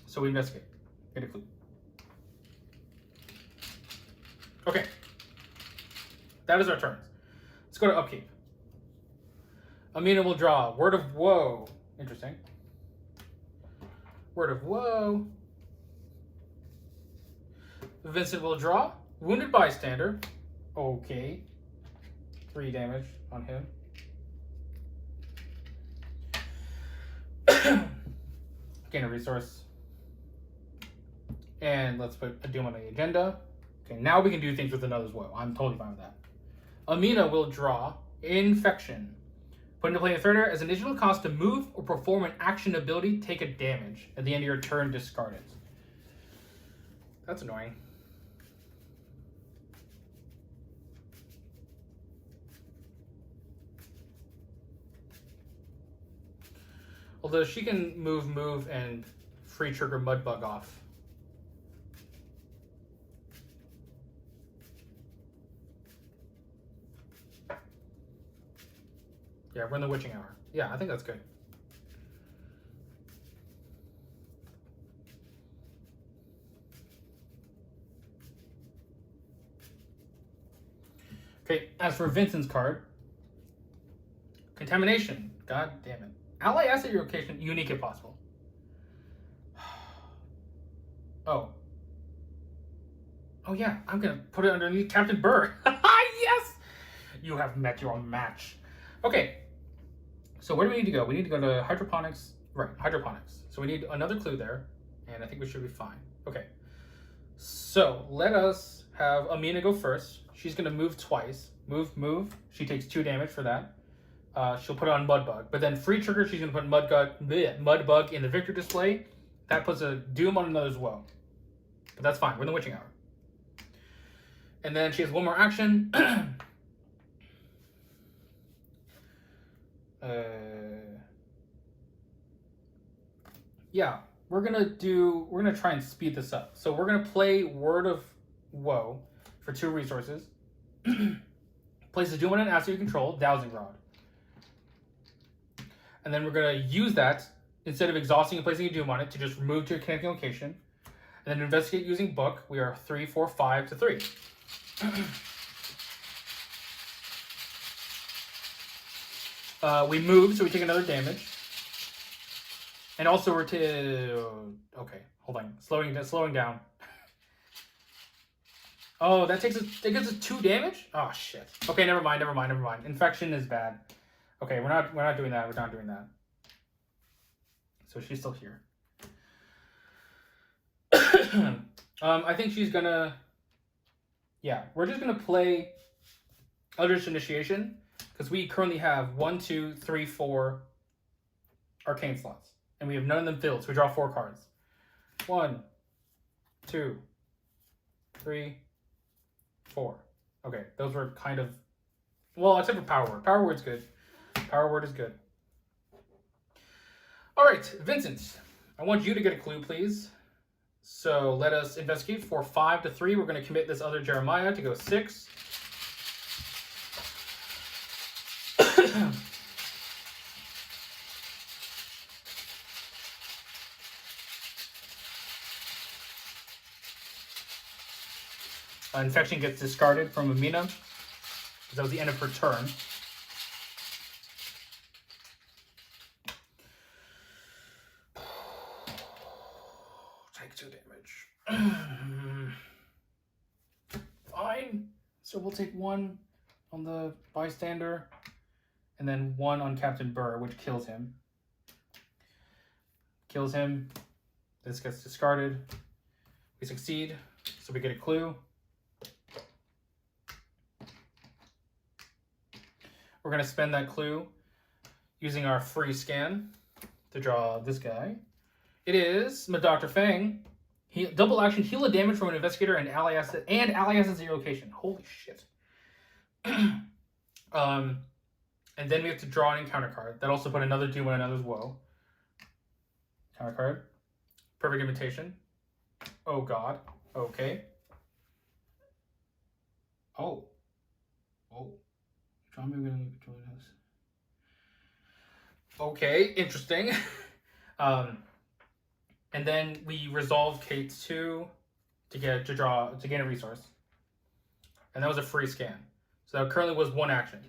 So we investigate. Get a clue. Okay. That is our turns. Let's go to upkeep. Amina will draw. Word of Woe. Interesting. Word of Woe. Vincent will draw. Wounded Bystander. Okay. 3 damage on him. Gain a resource. And let's put a Doom on the agenda. Okay, now we can do things with another's Woe. I'm totally fine with that. Amina will draw Infection. Put into play a third as an additional cost to move or perform an action ability, take a damage. At the end of your turn, discard it. That's annoying. Although she can move, and free trigger Mudbug off. Yeah, we're in the witching hour. Yeah, I think that's good. Okay, as for Vincent's card, Contamination. God damn it. Ally asset your location, unique if possible. Oh. Oh yeah, I'm gonna put it underneath Captain Burr. Yes! You have met your own match. Okay. So where do we need to go? We need to go to hydroponics. Right, hydroponics. So we need another clue there, and I think we should be fine. Okay. So let us have Amina go first. She's gonna move twice. Move. She takes 2 damage for that. She'll put it on Mudbug. But then free trigger, she's gonna put Mudbug in the victor display. That puts a Doom on another's Woe. But that's fine. We're in the witching hour. And then she has 1 more action. Yeah, we're gonna try and speed this up. So we're gonna play Word of Woe for 2 resources. Place a Doom on an asset you control, Dowsing Rod. And then we're gonna use that instead of exhausting and placing a Doom on it to just remove to your connecting location. And then investigate using book. We are 3, 4, 5 to 3. We move, so we take another damage. And also we're to... Okay, hold on. Slowing down. Oh, that gives us 2 damage? Oh, shit. Okay, never mind. Infection is bad. Okay, we're not doing that. We're not doing that. So she's still here. I think she's gonna... Yeah, we're just gonna play Eldritch Initiation, because we currently have 1, 2, 3, 4 arcane slots. And we have none of them filled, so we draw 4 cards. 1, 2, 3, 4. Okay, those were kind of... Well, except for Power Word. Power Word's good. Power Word is good. Alright, Vincent. I want you to get a clue, please. So let us investigate for 5 to 3. We're going to commit this other Jeremiah to go 6. Infection gets discarded from Amina. That was the end of her turn. Take 2 damage. Fine. So we'll take 1 on the bystander, and then 1 on Captain Burr, which kills him. Kills him. This gets discarded. We succeed, so we get a clue. We're going to spend that clue using our free scan to draw this guy. It is Dr. Fang. He double action, heal a damage from an investigator and ally asset at 0 location. Holy shit. And then we have to draw an encounter card. That also put another doom on another's woe. Counter card. Perfect imitation. Oh god. Okay. Oh. Okay, interesting. And then we resolve K2 to gain a resource. And that was a free scan. So that currently was 1 action.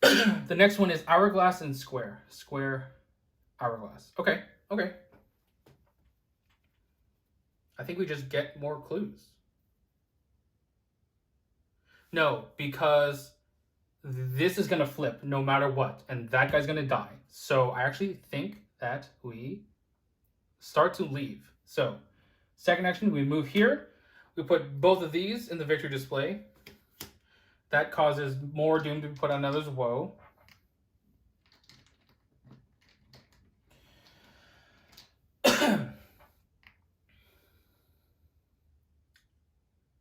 The next one is hourglass and square. Square, hourglass. Okay. I think we just get more clues. No, because this is going to flip no matter what, and that guy's going to die. So I actually think that we start to leave. So, second action, we move here. We put both of these in the victory display. That causes more doom to be put on others' woe.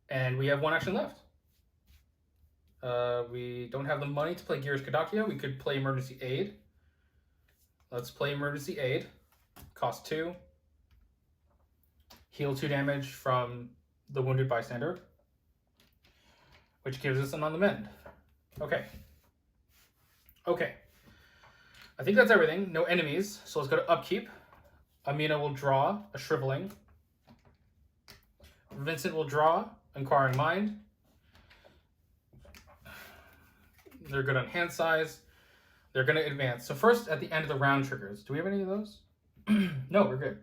And we have 1 action left. We don't have the money to play Girish Kadakia. We could play Emergency Aid. Let's play Emergency Aid. Cost 2. Heal 2 damage from the wounded bystander, which gives us an on the mend. Okay. I think that's everything. No enemies. So let's go to upkeep. Amina will draw a Shriveling. Vincent will draw Inquiring Mind. They're good on hand size. They're going to advance. So first, at the end of the round triggers. Do we have any of those? No, we're good.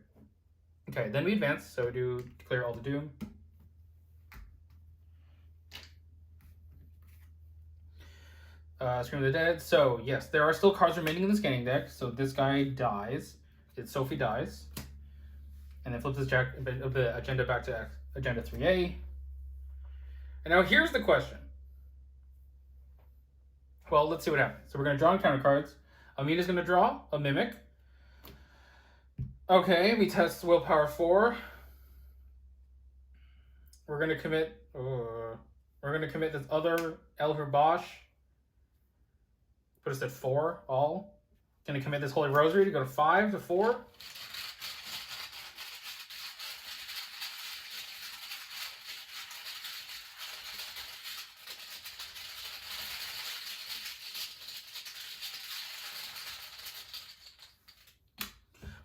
Okay, then we advance. So we do declare all the doom. Scream of the Dead. So yes, there are still cards remaining in the scanning deck. So this guy dies. Sophie dies. And then flips his the agenda back to Agenda 3A. And now here's the question. Well, let's see what happens. So we're going to draw encounter cards. Amina's going to draw a Mimic. Okay, we test Willpower 4. We're going to commit this other Elver Bosch. Put us at 4 all. Going to commit this Holy Rosary to go to 5 to 4.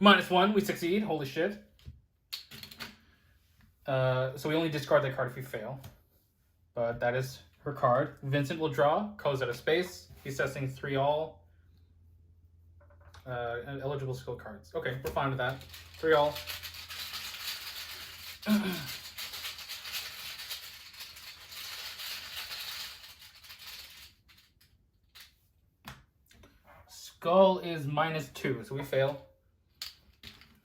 -1, we succeed. Holy shit. So we only discard that card if we fail. But that is her card. Vincent will draw, goes out of space. He's testing 3 all. Eligible skill cards. Okay, we're fine with that. 3 all. Skull is -2, so we fail.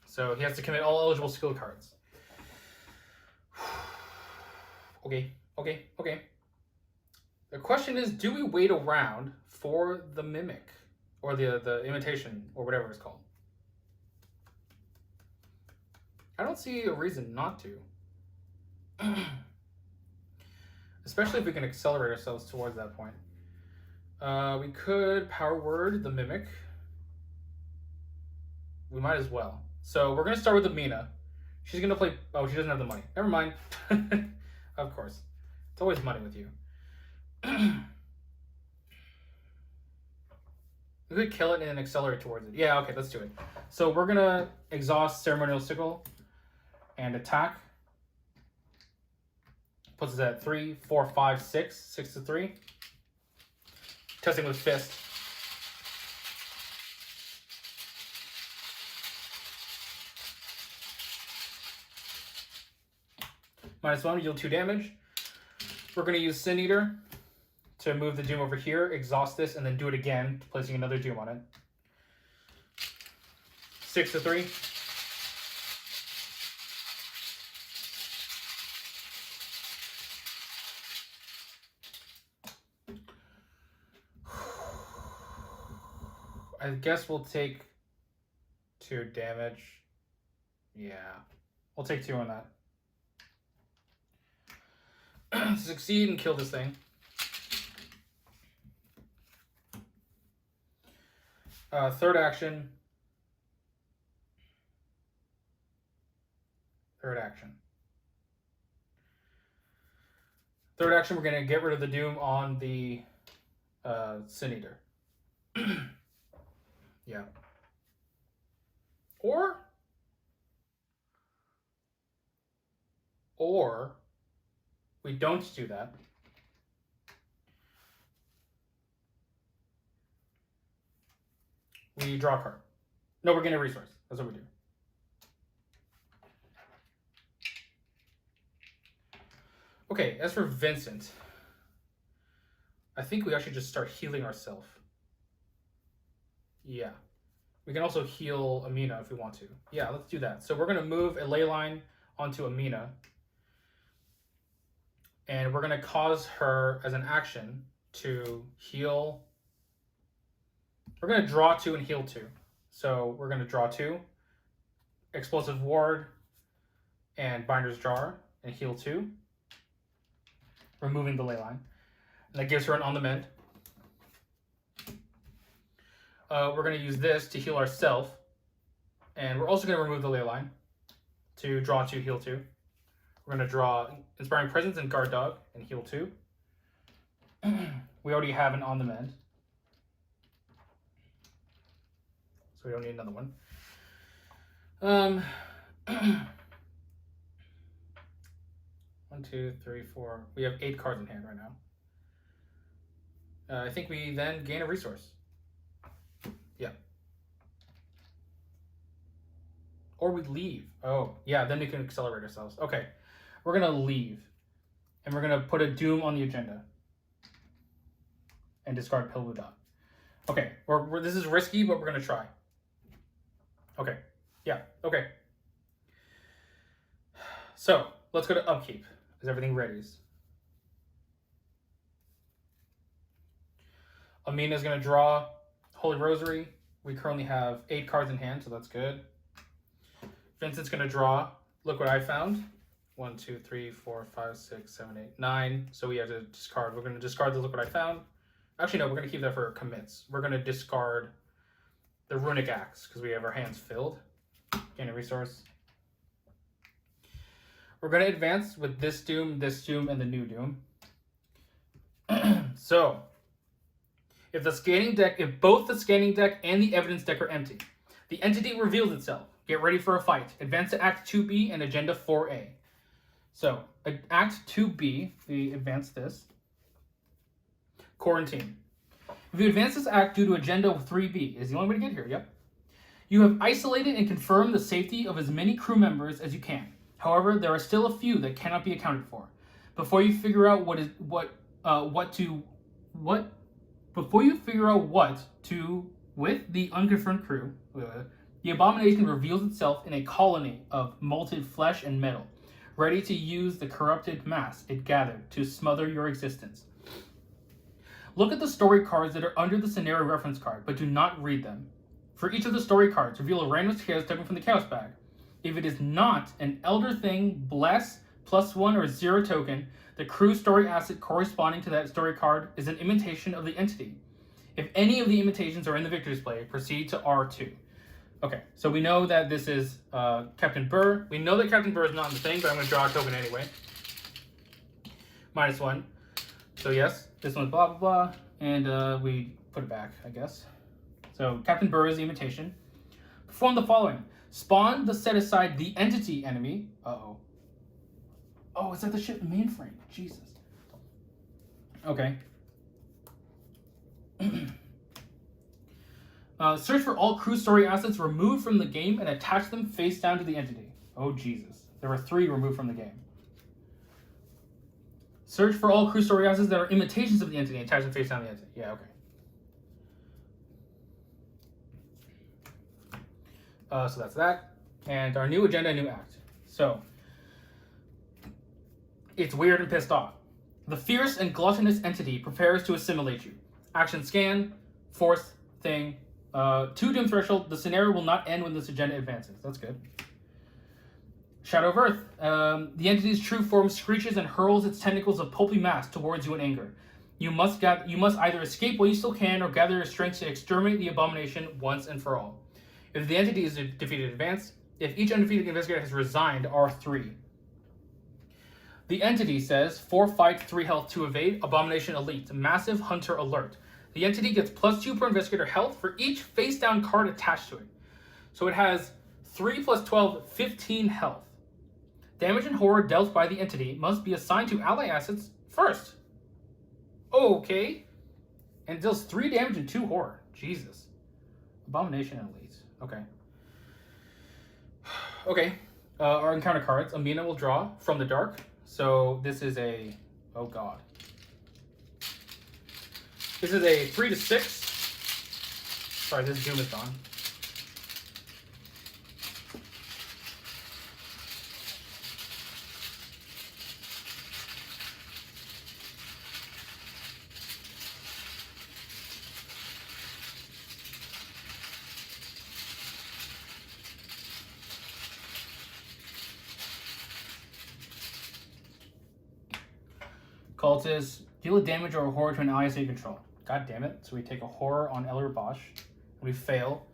So he has to commit all eligible skill cards. Okay. The question is, do we wait around for the Mimic? Or the imitation, or whatever it's called? I don't see a reason not to. Especially if we can accelerate ourselves towards that point. We could power word the Mimic. We might as well. So we're going to start with Amina. She's going to play... Oh, she doesn't have the money. Never mind. Of course. It's always money with you. We could kill it and then accelerate towards it. Yeah, okay, let's do it. So we're going to exhaust Ceremonial Sickle and attack. Puts us at 3, 4, 5, 6. 6 to 3. Testing with fist. -1, deal 2 damage. We're going to use Sin Eater to move the Doom over here, exhaust this, and then do it again, placing another Doom on it. 6 to 3. I guess we'll take 2 damage. Yeah, we'll take 2 on that. Succeed and kill this thing. Third action. Third action, we're going to get rid of the Doom on the Sin Eater. Yeah. Or we don't do that. We draw a card. No, we're getting a resource. That's what we do. Okay, as for Vincent, I think we actually just start healing ourselves. Yeah. We can also heal Amina if we want to. Yeah, let's do that. So we're going to move a ley line onto Amina. And we're going to cause her, as an action, to heal. We're going to draw 2 and heal 2. So we're going to draw 2. Explosive Ward and Binder's Jar and heal 2. Removing the ley line. And that gives her an on the mend. We're going to use this to heal ourselves. And we're also going to remove the ley line to draw 2, heal 2. We're going to draw Inspiring Presence and Guard Dog and heal 2. We already have an on the mend, so we don't need another one. 1, 2, 3, 4. We have 8 cards in hand right now. I think we then gain a resource. Yeah. Or we leave. Oh, yeah, then we can accelerate ourselves. Okay, we're going to leave. And we're going to put a Doom on the agenda. And discard Pill Blue Dot. Okay, this is risky, but we're going to try. Okay, yeah, okay. So, let's go to upkeep. Is everything ready? Amina's going to draw Holy Rosary. We currently have 8 cards in hand, so that's good. Vincent's going to draw Look What I Found. 1, 2, 3, 4, 5, 6, 7, 8, 9. So we have to discard. We're going to discard the Look What I Found. Actually, no, we're going to keep that for commits. We're going to discard the Runic Axe because we have our hands filled. Gain a resource. We're going to advance with this Doom, and the new Doom. So, if both the scanning deck and the evidence deck are empty, the entity reveals itself. Get ready for a fight. Advance to Act 2B and Agenda 4A. So, Act 2B, we advance this. Quarantine. If you advance this act due to Agenda 3B, is the only way to get here, yep. You have isolated and confirmed the safety of as many crew members as you can. However, there are still a few that cannot be accounted for. Before you figure out what with the unconfirmed crew, the abomination reveals itself in a colony of molted flesh and metal, ready to use the corrupted mass it gathered to smother your existence. Look at the story cards that are under the scenario reference card, but do not read them. For each of the story cards, reveal a random chaos token from the chaos bag. If it is not an Elder Thing, Bless, +1 or 0 token, the crew story asset corresponding to that story card is an imitation of the entity. If any of the imitations are in the victory display, proceed to R2. Okay, so we know that this is Captain Burr. We know that Captain Burr is not in the thing, but I'm going to draw a token anyway. -1. So yes, this one's blah, blah, blah. And we put it back, I guess. So Captain Burr is the imitation. Perform the following. Spawn the set aside the entity enemy. Uh-oh. Oh, it's at the ship mainframe. Jesus. Okay. Search for all crew story assets removed from the game and attach them face down to the entity. Oh, Jesus. There were 3 removed from the game. Search for all crew story assets that are imitations of the entity and attach them face down to the entity. Yeah, okay. So that's that. And our new agenda, new act. So, it's weird and pissed off. The fierce and gluttonous entity prepares to assimilate you. Action scan, fourth thing, 2 doom threshold. The scenario will not end when this agenda advances. That's good. Shadow of Earth. The entity's true form screeches and hurls its tentacles of pulpy mass towards you in anger. You must either escape while you still can or gather your strength to exterminate the abomination once and for all. If the entity is defeated, advance. If each undefeated investigator has resigned, R3. The entity says 4 fight, 3 health, 2 evade, abomination elite, massive hunter alert. The entity gets +2 per investigator health for each face down card attached to it. So it has 3 + 12, 15 health. Damage and horror dealt by the entity must be assigned to ally assets first. Okay. And it deals 3 damage and 2 horror. Jesus. Abomination and elite. Okay. Okay. Our encounter cards. Amina will draw from the dark. So this is a... Oh, God. This is a 3 to 6. Sorry, this Doom is gone. Cultist, deal a damage or a horror to an ally you control. God damn it. So we take a horror on Eller Bosch. We fail.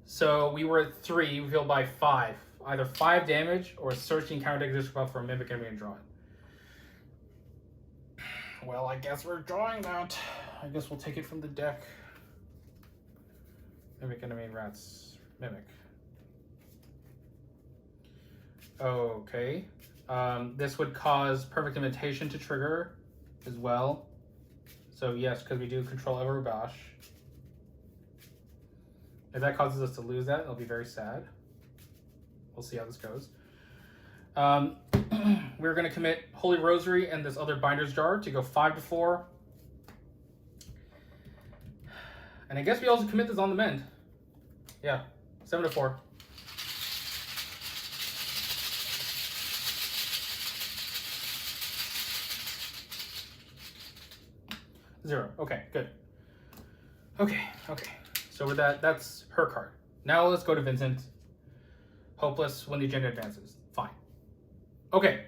So we were at 3. We fail by 5. Either 5 damage or search the encounter deck district buff for a mimic enemy and draw it. Well, I guess we're drawing that. I guess we'll take it from the deck. Mimic enemy rats. Mimic. Okay. This would cause perfect imitation to trigger as well. So yes, because we do control Eller Bosch. If that causes us to lose that, it'll be very sad. We'll see how this goes. We're going to commit Holy Rosary and this other Binder's Jar to go 5 to 4. And I guess we also commit this on the mend. Yeah, 7 to 4. Zero. Okay, good. Okay. So with that, that's her card. Now let's go to Vincent. Hopeless when the agenda advances. Fine. Okay.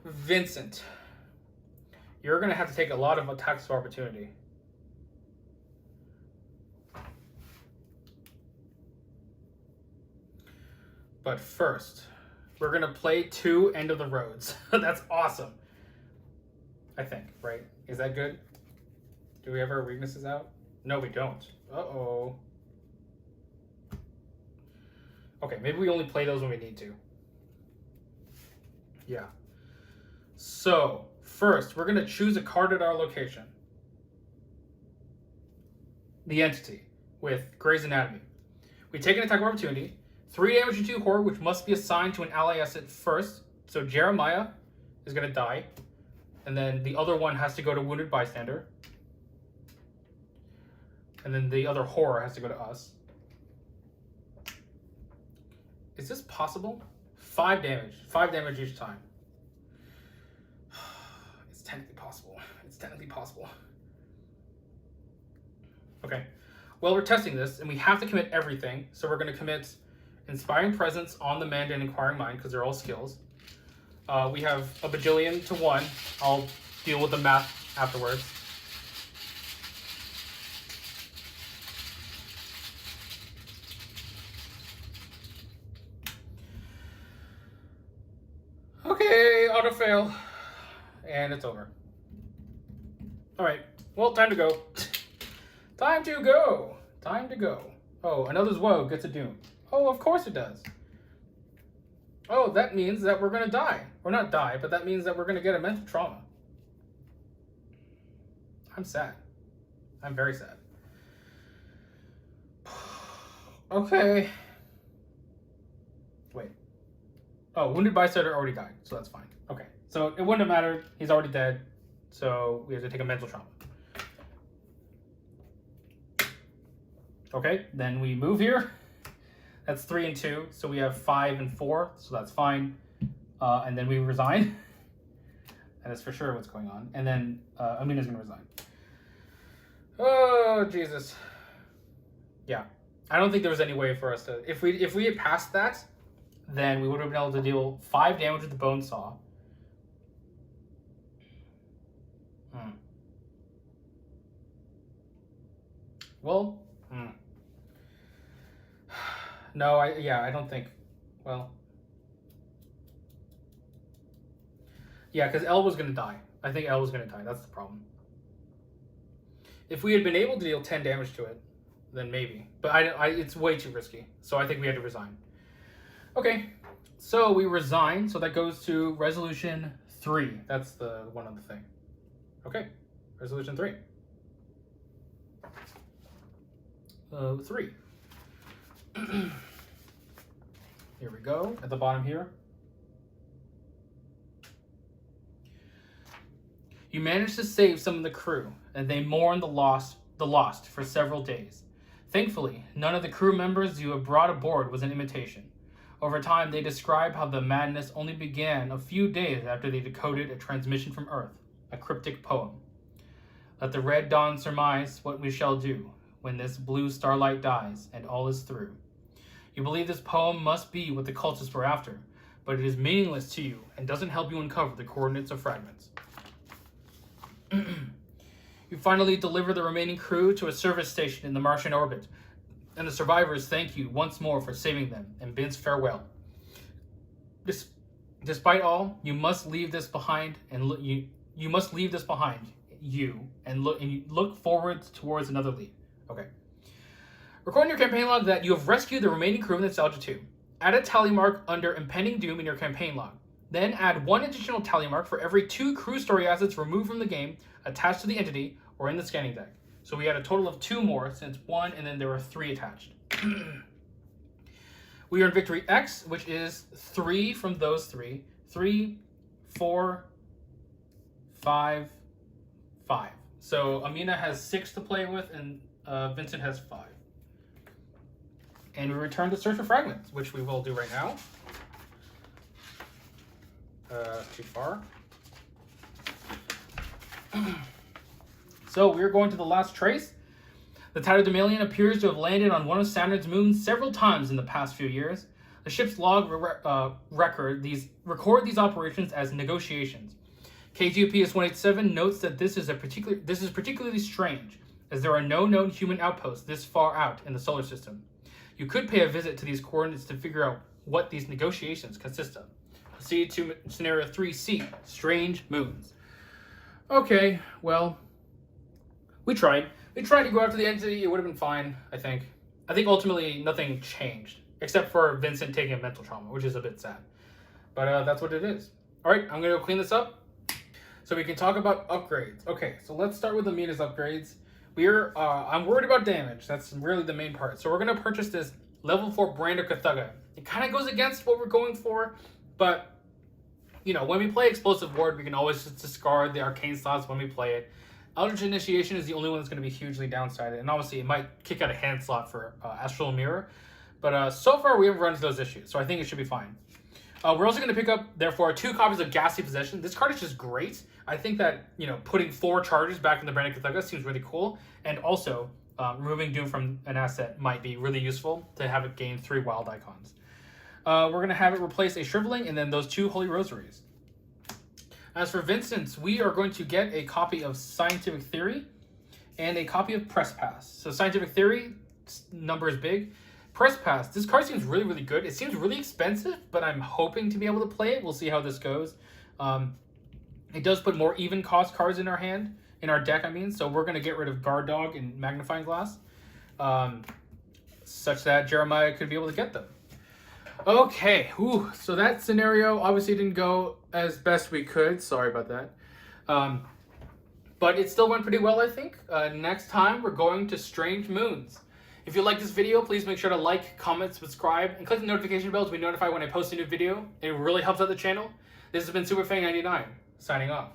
Vincent. You're going to have to take a lot of attacks of opportunity. But first, we're going to play 2 End of the Roads. That's awesome. I think, right? Is that good? Do we have our weaknesses out? No, we don't. Uh-oh. Okay, maybe we only play those when we need to. Yeah. So, first, we're going to choose a card at our location. The entity with Grey's Anatomy. We take an attack of opportunity. 3 damage and 2 horror, which must be assigned to an ally asset first. So Jeremiah is going to die. And then the other one has to go to Wounded Bystander. And then the other horror has to go to us. Is this possible? 5 damage. 5 damage each time. It's technically possible. It's technically possible. Okay. Well, we're testing this, and we have to commit everything. So we're going to commit Inspiring Presence on the Mend and Inquiring Mind, because they're all skills. We have a bajillion to 1. I'll deal with the math afterwards. Okay, auto fail. And it's over. Alright, well, time to go. Time to go. Time to go. Oh, another Woe gets a Doom. Oh, of course it does. Oh, that means that we're going to die. Or not die, but that means that we're going to get a mental trauma. I'm sad. I'm very sad. Okay. Wait. Oh, wounded bystander already died, so that's fine. Okay. So it wouldn't have mattered. He's already dead. So we have to take a mental trauma. Okay, then we move here. That's 3 and 2. So we have 5 and 4. So that's fine. And then we resign. And that's for sure what's going on. And then Amina's going to resign. Oh, Jesus. Yeah. I don't think there was any way for us to... If we had passed that, then we would have been able to deal 5 damage with the bone saw. Well... No, I don't think... Well... Yeah, because L was going to die. I think L was going to die. That's the problem. If we had been able to deal 10 damage to it, then maybe. But it's way too risky. So I think we had to resign. Okay, so we resign. So that goes to resolution 3. That's the one on the thing. Okay, resolution 3. 3. Here we go, at the bottom here. You managed to save some of the crew, and they mourn the lost for several days. Thankfully, none of the crew members you have brought aboard was an imitation. Over time, they describe how the madness only began a few days after they decoded a transmission from Earth, a cryptic poem. Let the red dawn surmise what we shall do when this blue starlight dies and all is through. You believe this poem must be what the cultists were after, but it is meaningless to you and doesn't help you uncover the coordinates of fragments. You finally deliver the remaining crew to a service station in the Martian orbit, and the survivors thank you once more for saving them and bids farewell. Despite all, you must leave this behind and you must leave this behind you and look forward towards another lead. Okay. Record in your campaign log that you have rescued the remaining crew in Nostalgia 2. Add a tally mark under Impending Doom in your campaign log. Then add 1 additional tally mark for every 2 crew story assets removed from the game, attached to the entity, or in the scanning deck. So we had a total of 2 more, since 1 and then there were 3 attached. We earned victory X, which is 3 from those 3. 3, 4, 5, 5. So Amina has 6 to play with, and Vincent has 5. And we return to search for fragments, which we will do right now. Too far. So we're going to the last trace. The Tatterdemalion appears to have landed on one of Saturn's moons several times in the past few years. The ship's log record these operations as negotiations. KGPS 187 notes that this is particularly strange, as there are no known human outposts this far out in the solar system. You could pay a visit to these coordinates to figure out what these negotiations consist of. Proceed to scenario 3C, strange moons. Okay, well, we tried. We tried to go after the entity. It would have been fine, I think. I think ultimately nothing changed, except for Vincent taking a mental trauma, which is a bit sad. But that's what it is. All right, I'm going to go clean this up so we can talk about upgrades. Okay, so let's start with Amina's upgrades. I'm worried about damage. That's really the main part. So we're going to purchase this level 4 Brander Kathuga. It kind of goes against what we're going for, but you know, when we play Explosive Ward, we can always just discard the arcane slots when we play it. Eldritch Initiation is the only one that's going to be hugely downsided, and obviously it might kick out a hand slot for Astral Mirror, but so far we haven't run into those issues, so I think it should be fine. We're also going to pick up, therefore, 2 copies of Ghastly Possession. This card is just great. I think that, you know, putting 4 charges back in the Brander Kathuga seems really cool, and also removing Doom from an asset might be really useful to have it gain 3 wild icons. We're going to have it replace a Shriveling and then those 2 Holy Rosaries. As for Vincent's, we are going to get a copy of Scientific Theory and a copy of Press Pass. So Scientific Theory, number is big. Press Pass, this card seems really, really good. It seems really expensive, but I'm hoping to be able to play it. We'll see how this goes. It does put more even cost cards in our hand, in our deck, I mean. So we're going to get rid of Guard Dog and Magnifying Glass, such that Jeremiah could be able to get them. Okay, so that scenario obviously didn't go as best we could. Sorry about that. But it still went pretty well, I think. Next time, we're going to Strange Moons. If you like this video, please make sure to like, comment, subscribe, and click the notification bell to be notified when I post a new video. It really helps out the channel. This has been SuperFang99, signing off.